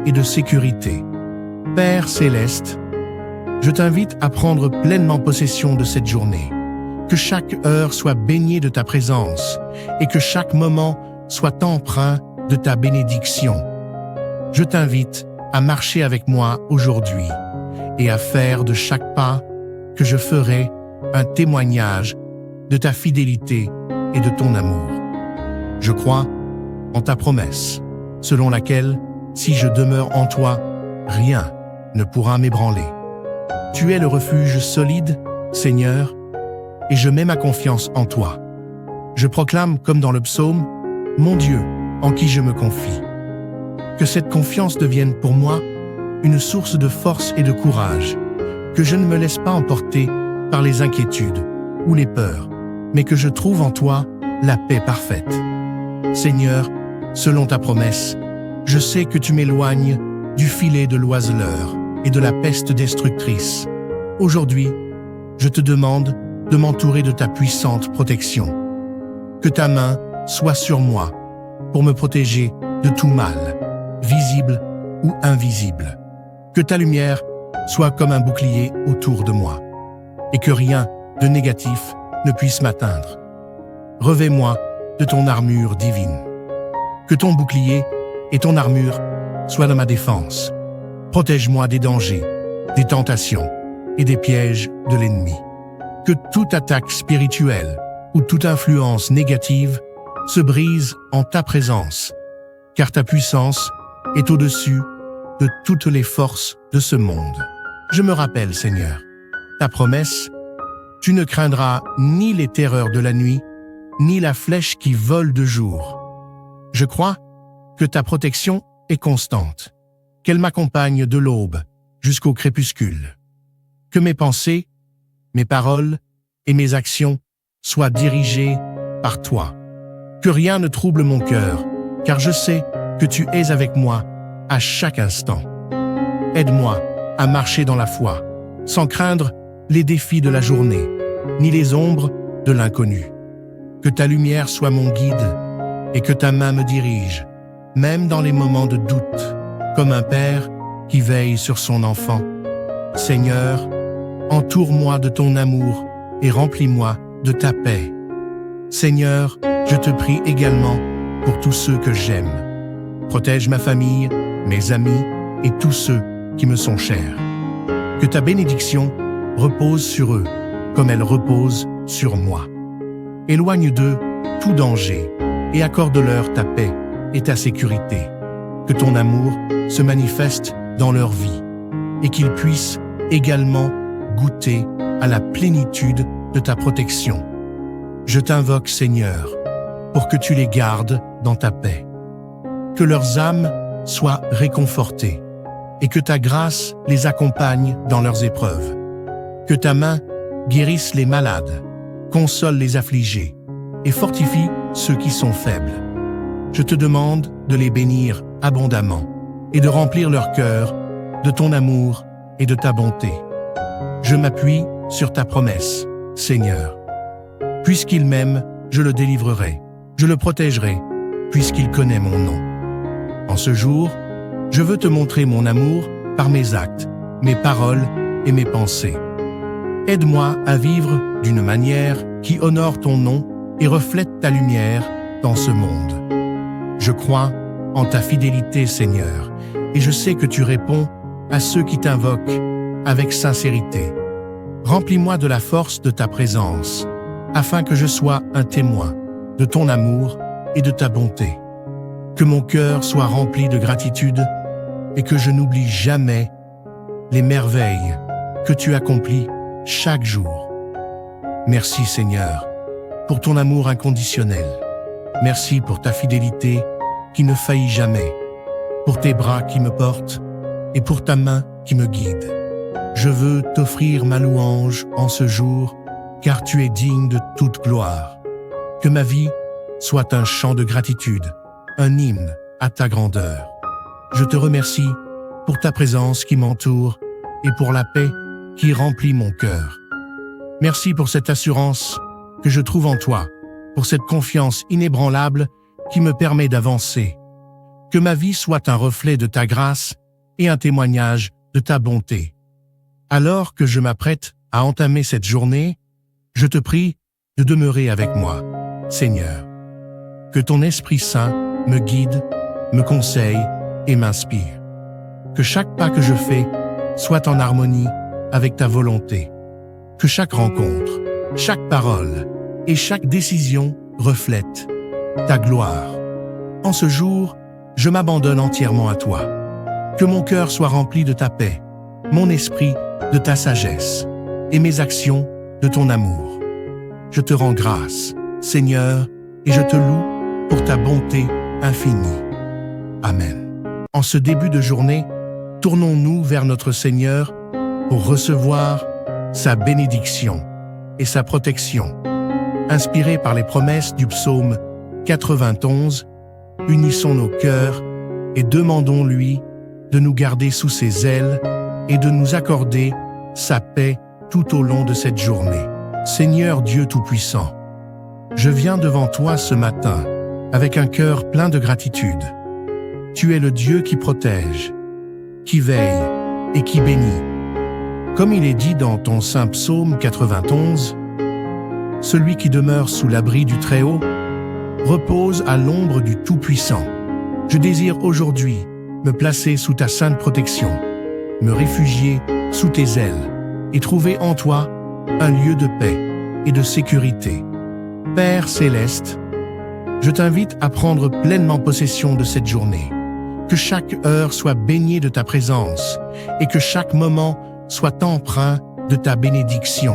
et de sécurité. Père céleste, je t'invite à prendre pleinement possession de cette journée. Que chaque heure soit baignée de ta présence et que chaque moment soit empreint de ta bénédiction. Je t'invite à marcher avec moi aujourd'hui et à faire de chaque pas que je ferai un témoignage de ta fidélité et de ton amour. Je crois en ta promesse, selon laquelle, si je demeure en toi, rien ne pourra m'ébranler. Tu es le refuge solide, Seigneur, et je mets ma confiance en toi. Je proclame, comme dans le psaume, mon Dieu, en qui je me confie. Que cette confiance devienne pour moi une source de force et de courage, que je ne me laisse pas emporter par les inquiétudes ou les peurs, mais que je trouve en toi la paix parfaite. Seigneur, selon ta promesse, je sais que tu m'éloignes du filet de l'oiseleur et de la peste destructrice. Aujourd'hui, je te demande de m'entourer de ta puissante protection. Que ta main soit sur moi pour me protéger de tout mal, visible ou invisible. Que ta lumière soit comme un bouclier autour de moi, et que rien de négatif ne puisse m'atteindre. Revêt-moi de ton armure divine. Que ton bouclier et ton armure soient de ma défense. Protège-moi des dangers, des tentations et des pièges de l'ennemi. Que toute attaque spirituelle ou toute influence négative se brise en ta présence, car ta puissance est au-dessus de toutes les forces de ce monde. Je me rappelle, Seigneur, ta promesse: tu ne craindras ni les terreurs de la nuit, ni la flèche qui vole de jour. Je crois que ta protection est constante, qu'elle m'accompagne de l'aube jusqu'au crépuscule. Que mes pensées, mes paroles et mes actions soient dirigées par toi. Que rien ne trouble mon cœur, car je sais que tu es avec moi à chaque instant. Aide-moi à marcher dans la foi, sans craindre les défis de la journée, ni les ombres de l'inconnu. Que ta lumière soit mon guide et que ta main me dirige, même dans les moments de doute, comme un père qui veille sur son enfant. Seigneur, entoure-moi de ton amour et remplis-moi de ta paix. Seigneur, je te prie également pour tous ceux que j'aime. Protège ma famille, mes amis et tous ceux qui me sont chers. Que ta bénédiction repose sur eux comme elle repose sur moi. Éloigne d'eux tout danger et accorde-leur ta paix et ta sécurité. Que ton amour se manifeste dans leur vie et qu'ils puissent également goûter à la plénitude de ta protection. Je t'invoque, Seigneur, pour que tu les gardes dans ta paix. Que leurs âmes soient réconfortées et que ta grâce les accompagne dans leurs épreuves. Que ta main guérisse les malades, console les affligés et fortifie ceux qui sont faibles. Je te demande de les bénir abondamment et de remplir leur cœur de ton amour et de ta bonté. Je m'appuie sur ta promesse, Seigneur. Puisqu'il m'aime, je le délivrerai, je le protégerai, puisqu'il connaît mon nom. En ce jour, je veux te montrer mon amour par mes actes, mes paroles et mes pensées. Aide-moi à vivre d'une manière qui honore ton nom et reflète ta lumière dans ce monde. Je crois en ta fidélité, Seigneur, et je sais que tu réponds à ceux qui t'invoquent avec sincérité. Remplis-moi de la force de ta présence, afin que je sois un témoin de ton amour et de ta bonté. Que mon cœur soit rempli de gratitude et que je n'oublie jamais les merveilles que tu accomplis chaque jour. Merci, Seigneur, pour ton amour inconditionnel. Merci pour ta fidélité qui ne faillit jamais, pour tes bras qui me portent et pour ta main qui me guide. Je veux t'offrir ma louange en ce jour, car tu es digne de toute gloire. Que ma vie soit un chant de gratitude, un hymne à ta grandeur. Je te remercie pour ta présence qui m'entoure et pour la paix qui remplit mon cœur. Merci pour cette assurance que je trouve en toi, pour cette confiance inébranlable qui me permet d'avancer. Que ma vie soit un reflet de ta grâce et un témoignage de ta bonté. Alors que je m'apprête à entamer cette journée, je te prie de demeurer avec moi, Seigneur. Que ton Esprit Saint me guide, me conseille et m'inspire. Que chaque pas que je fais soit en harmonie avec ta volonté. Que chaque rencontre, chaque parole et chaque décision reflète ta gloire. En ce jour, je m'abandonne entièrement à toi. Que mon cœur soit rempli de ta paix, mon esprit de ta sagesse et mes actions de ton amour. Je te rends grâce, Seigneur, et je te loue pour ta bonté infinie. Amen. En ce début de journée, tournons-nous vers notre Seigneur pour recevoir sa bénédiction et sa protection. Inspirés par les promesses du psaume 91, unissons nos cœurs et demandons-lui de nous garder sous ses ailes et de nous accorder sa paix tout au long de cette journée. Seigneur Dieu Tout-Puissant, je viens devant toi ce matin avec un cœur plein de gratitude. Tu es le Dieu qui protège, qui veille et qui bénit. Comme il est dit dans ton saint psaume 91, « Celui qui demeure sous l'abri du Très-Haut repose à l'ombre du Tout-Puissant. » Je désire aujourd'hui me placer sous ta sainte protection, me réfugier sous tes ailes et trouver en toi un lieu de paix et de sécurité. Père céleste, je t'invite à prendre pleinement possession de cette journée. Que chaque heure soit baignée de ta présence et que chaque moment soit empreint de ta bénédiction.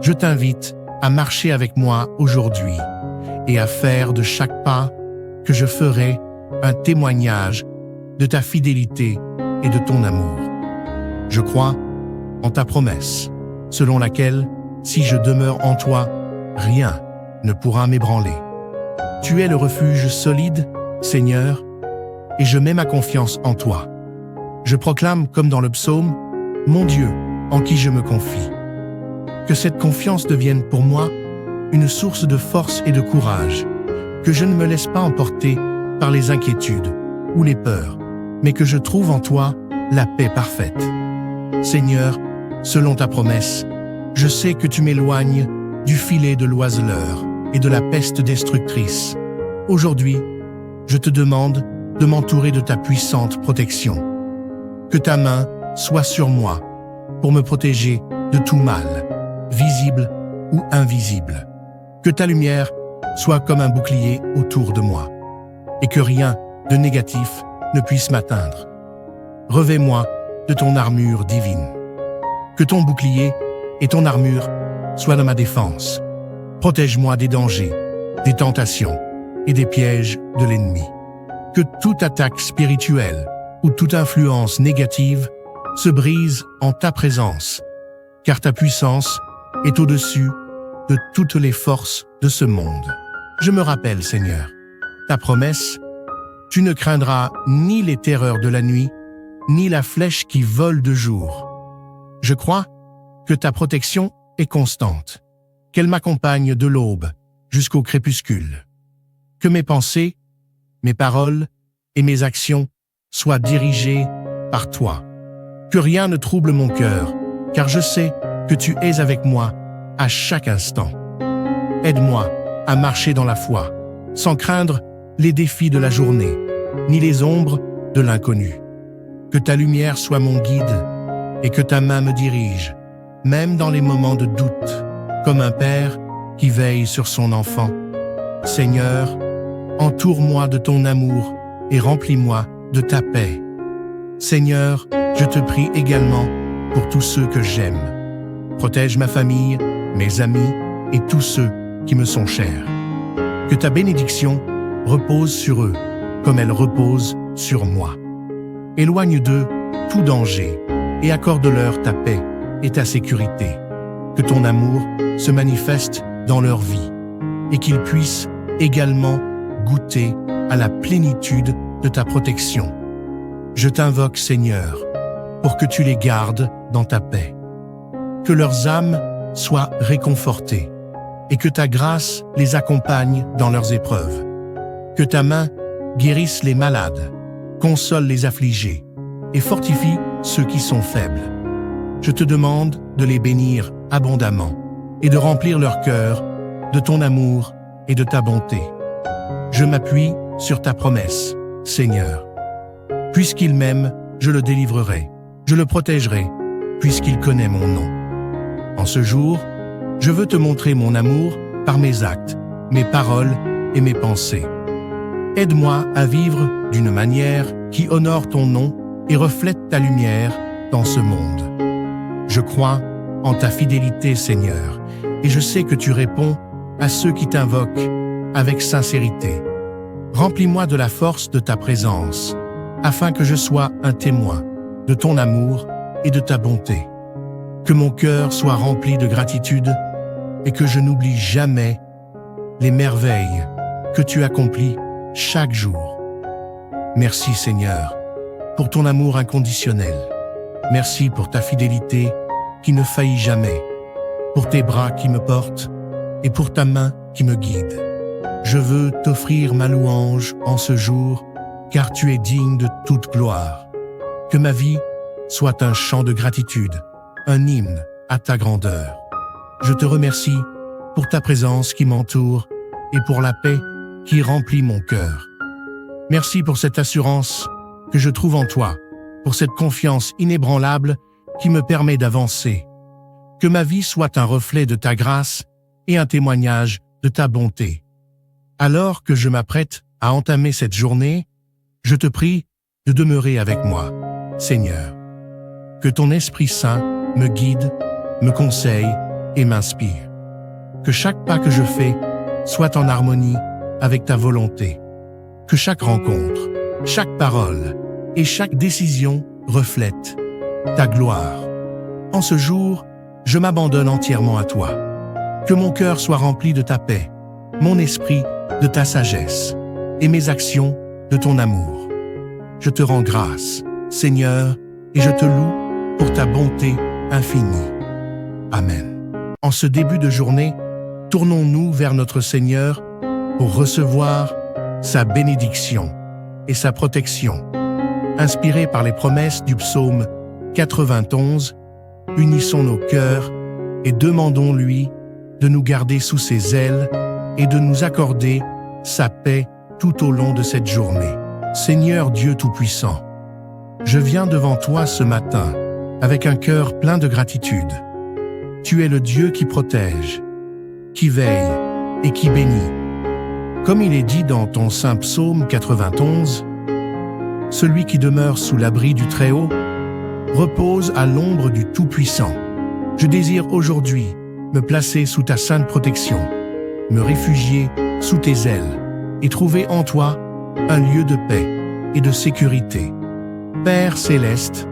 Je t'invite à marcher avec moi aujourd'hui et à faire de chaque pas que je ferai un témoignage de ta fidélité et de ton amour. Je crois en ta promesse, selon laquelle, si je demeure en toi, rien ne pourra m'ébranler. Tu es le refuge solide, Seigneur, et je mets ma confiance en toi. Je proclame, comme dans le psaume, « Mon Dieu, en qui je me confie ». Que cette confiance devienne pour moi une source de force et de courage, que je ne me laisse pas emporter par les inquiétudes ou les peurs, mais que je trouve en toi la paix parfaite. Seigneur, selon ta promesse, je sais que tu m'éloignes du filet de l'oiseleur et de la peste destructrice. Aujourd'hui, je te demande de m'entourer de ta puissante protection. Que ta main soit sur moi pour me protéger de tout mal, visible ou invisible. Que ta lumière soit comme un bouclier autour de moi et que rien de négatif ne puisse m'atteindre. Revêt-moi de ton armure divine. Que ton bouclier et ton armure soient dans ma défense. Protège-moi des dangers, des tentations et des pièges de l'ennemi. Que toute attaque spirituelle ou toute influence négative se brise en ta présence, car ta puissance est au-dessus de toutes les forces de ce monde. Je me rappelle, Seigneur, ta promesse, tu ne craindras ni les terreurs de la nuit, ni la flèche qui vole de jour. Je crois que ta protection est constante, qu'elle m'accompagne de l'aube jusqu'au crépuscule. Que mes pensées, mes paroles et mes actions soient dirigées par toi. Que rien ne trouble mon cœur, car je sais que tu es avec moi à chaque instant. Aide-moi à marcher dans la foi, sans craindre les défis de la journée, ni les ombres de l'inconnu. Que ta lumière soit mon guide et que ta main me dirige, même dans les moments de doute, comme un père qui veille sur son enfant. Seigneur, entoure-moi de ton amour et remplis-moi de ta paix. Seigneur, je te prie également pour tous ceux que j'aime. Protège ma famille, mes amis et tous ceux qui me sont chers. Que ta bénédiction repose sur eux, comme elle repose sur moi. Éloigne d'eux tout danger et accorde-leur ta paix et ta sécurité. Que ton amour se manifeste dans leur vie et qu'ils puissent également goûter à la plénitude de ta protection. Je t'invoque, Seigneur, pour que tu les gardes dans ta paix. Que leurs âmes soient réconfortées et que ta grâce les accompagne dans leurs épreuves. Que ta main guérisse les malades, console les affligés et fortifie ceux qui sont faibles. Je te demande de les bénir abondamment et de remplir leur cœur de ton amour et de ta bonté. Je m'appuie sur ta promesse, Seigneur. Puisqu'il m'aime, je le délivrerai, je le protégerai, puisqu'il connaît mon nom. En ce jour, je veux te montrer mon amour par mes actes, mes paroles et mes pensées. Aide-moi à vivre d'une manière qui honore ton nom et reflète ta lumière dans ce monde. Je crois en ta fidélité, Seigneur, et je sais que tu réponds à ceux qui t'invoquent avec sincérité. Remplis-moi de la force de ta présence, afin que je sois un témoin de ton amour et de ta bonté. Que mon cœur soit rempli de gratitude et que je n'oublie jamais les merveilles que tu accomplis chaque jour. Merci, Seigneur, pour ton amour inconditionnel. Merci pour ta fidélité qui ne faillit jamais, pour tes bras qui me portent et pour ta main qui me guide. Je veux t'offrir ma louange en ce jour, car tu es digne de toute gloire. Que ma vie soit un chant de gratitude, un hymne à ta grandeur. Je te remercie pour ta présence qui m'entoure et pour la paix qui remplit mon cœur. Merci pour cette assurance que je trouve en toi, pour cette confiance inébranlable qui me permet d'avancer. Que ma vie soit un reflet de ta grâce et un témoignage de ta bonté. Alors que je m'apprête à entamer cette journée, je te prie de demeurer avec moi, Seigneur. Que ton Esprit Saint me guide, me conseille et m'inspire. Que chaque pas que je fais soit en harmonie avec ta volonté. Que chaque rencontre, chaque parole et chaque décision reflète ta gloire. En ce jour, je m'abandonne entièrement à toi. Que mon cœur soit rempli de ta paix, mon esprit de ta sagesse et mes actions de ton amour. Je te rends grâce, Seigneur, et je te loue pour ta bonté infinie. Amen. En ce début de journée, tournons-nous vers notre Seigneur pour recevoir sa bénédiction et sa protection. Inspirés par les promesses du psaume 91, unissons nos cœurs et demandons-lui de nous garder sous ses ailes et de nous accorder sa paix tout au long de cette journée. Seigneur Dieu Tout-Puissant, je viens devant toi ce matin avec un cœur plein de gratitude. Tu es le Dieu qui protège, qui veille et qui bénit. Comme il est dit dans ton saint psaume 91, « Celui qui demeure sous l'abri du Très-Haut repose à l'ombre du Tout-Puissant. » Je désire aujourd'hui me placer sous ta sainte protection, me réfugier sous tes ailes et trouver en toi un lieu de paix et de sécurité. Père céleste,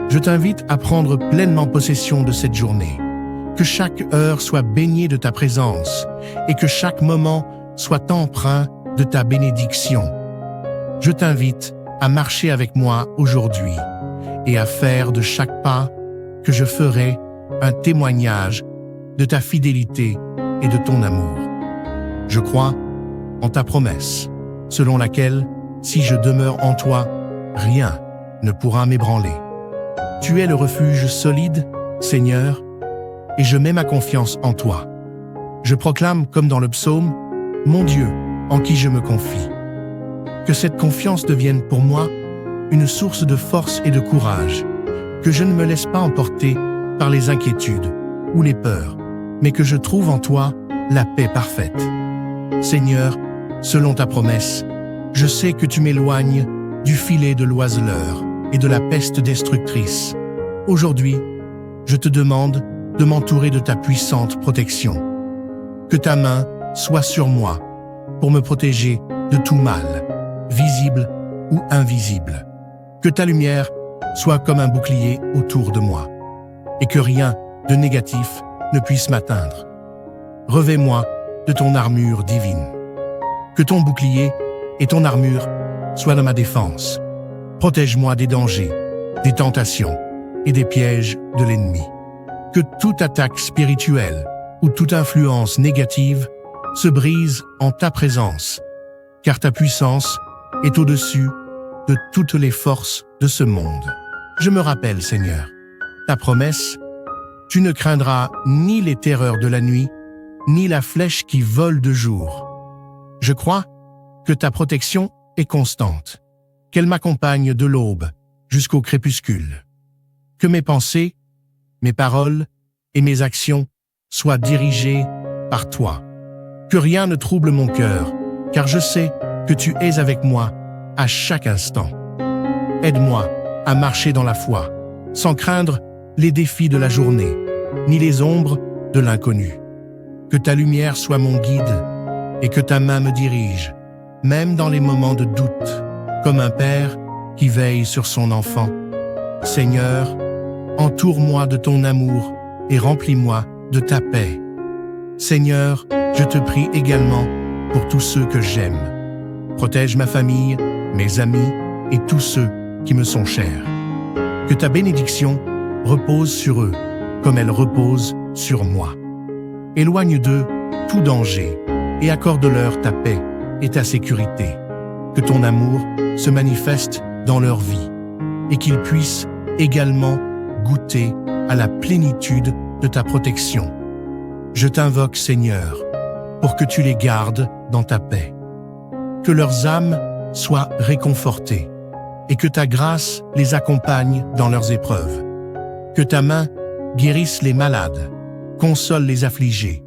je t'invite à prendre pleinement possession de cette journée. Que chaque heure soit baignée de ta présence et que chaque moment soit empreint de ta bénédiction. Je t'invite à marcher avec moi aujourd'hui et à faire de chaque pas que je ferai un témoignage de ta fidélité et de ton amour. Je crois en ta promesse, selon laquelle, si je demeure en toi, rien ne pourra m'ébranler. Tu es le refuge solide, Seigneur, et je mets ma confiance en toi. Je proclame, comme dans le psaume, mon Dieu, en qui je me confie. Que cette confiance devienne pour moi une source de force et de courage, que je ne me laisse pas emporter par les inquiétudes ou les peurs, mais que je trouve en toi la paix parfaite. Seigneur, selon ta promesse, je sais que tu m'éloignes du filet de l'oiseleur et de la peste destructrice. Aujourd'hui, je te demande de m'entourer de ta puissante protection. Que ta main soit sur moi pour me protéger de tout mal, visible ou invisible. Que ta lumière soit comme un bouclier autour de moi et que rien de négatif ne puisse m'atteindre. Revêt-moi de ton armure divine. Que ton bouclier et ton armure soient dans ma défense. Protège-moi des dangers, des tentations et des pièges de l'ennemi. Que toute attaque spirituelle ou toute influence négative se brise en ta présence, car ta puissance est au-dessus de toutes les forces de ce monde. Je me rappelle, Seigneur, ta promesse, tu ne craindras ni les terreurs de la nuit, ni la flèche qui vole de jour. Je crois que ta protection est constante, qu'elle m'accompagne de l'aube jusqu'au crépuscule. Que mes pensées, mes paroles et mes actions soient dirigées par toi. Que rien ne trouble mon cœur, car je sais que tu es avec moi à chaque instant. Aide-moi à marcher dans la foi, sans craindre les défis de la journée, ni les ombres de l'inconnu. Que ta lumière soit mon guide et que ta main me dirige, même dans les moments de doute, comme un père qui veille sur son enfant. Seigneur, entoure-moi de ton amour et remplis-moi de ta paix. Seigneur, je te prie également pour tous ceux que j'aime. Protège ma famille, mes amis et tous ceux qui me sont chers. Que ta bénédiction repose sur eux, comme elle repose sur moi. Éloigne d'eux tout danger et accorde-leur ta paix et ta sécurité. Que ton amour se manifeste dans leur vie et qu'ils puissent également goûter à la plénitude de ta protection. Je t'invoque, Seigneur, pour que tu les gardes dans ta paix. Que leurs âmes soient réconfortées et que ta grâce les accompagne dans leurs épreuves. Que ta main guérisse les malades, console les affligés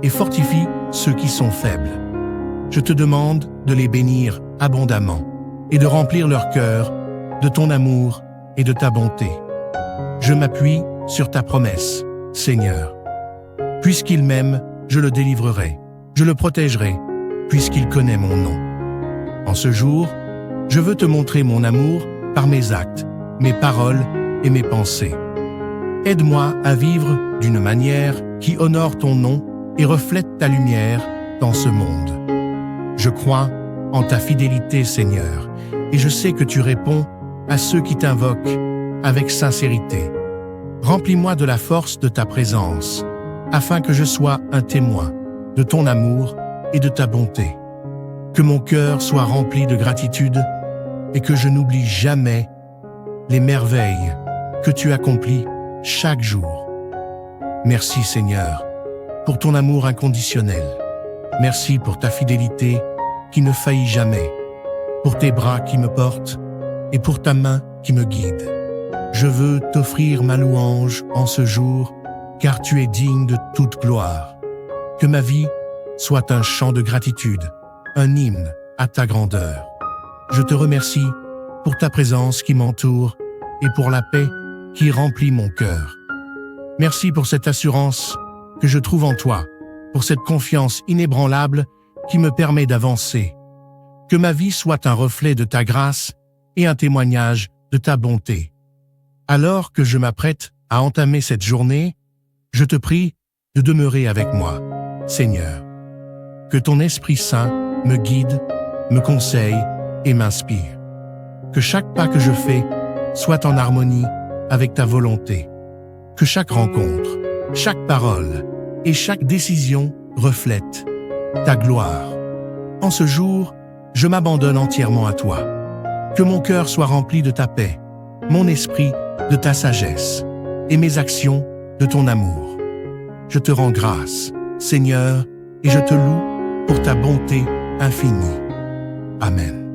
et fortifie ceux qui sont faibles. Je te demande de les bénir abondamment et de remplir leur cœur de ton amour et de ta bonté. Je m'appuie sur ta promesse, Seigneur. Puisqu'il m'aime, je le délivrerai, je le protégerai, puisqu'il connaît mon nom. En ce jour, je veux te montrer mon amour par mes actes, mes paroles et mes pensées. Aide-moi à vivre d'une manière qui honore ton nom et reflète ta lumière dans ce monde. Je crois en ta fidélité, Seigneur, et je sais que tu réponds à ceux qui t'invoquent avec sincérité. Remplis-moi de la force de ta présence, afin que je sois un témoin de ton amour et de ta bonté. Que mon cœur soit rempli de gratitude et que je n'oublie jamais les merveilles que tu accomplis chaque jour. Merci, Seigneur, pour ton amour inconditionnel. Merci pour ta fidélité qui ne faillit jamais, pour tes bras qui me portent et pour ta main qui me guide. Je veux t'offrir ma louange en ce jour, car tu es digne de toute gloire. Que ma vie soit un chant de gratitude, un hymne à ta grandeur. Je te remercie pour ta présence qui m'entoure et pour la paix qui remplit mon cœur. Merci pour cette assurance que je trouve en toi, pour cette confiance inébranlable qui me permet d'avancer. Que ma vie soit un reflet de ta grâce et un témoignage de ta bonté. Alors que je m'apprête à entamer cette journée, je te prie de demeurer avec moi, Seigneur. Que ton Esprit Saint me guide, me conseille et m'inspire. Que chaque pas que je fais soit en harmonie avec ta volonté. Que chaque rencontre, chaque parole et chaque décision reflète ta gloire. En ce jour, je m'abandonne entièrement à toi. Que mon cœur soit rempli de ta paix, mon esprit de ta sagesse et mes actions de ton amour. Je te rends grâce, Seigneur, et je te loue pour ta bonté infinie. Amen.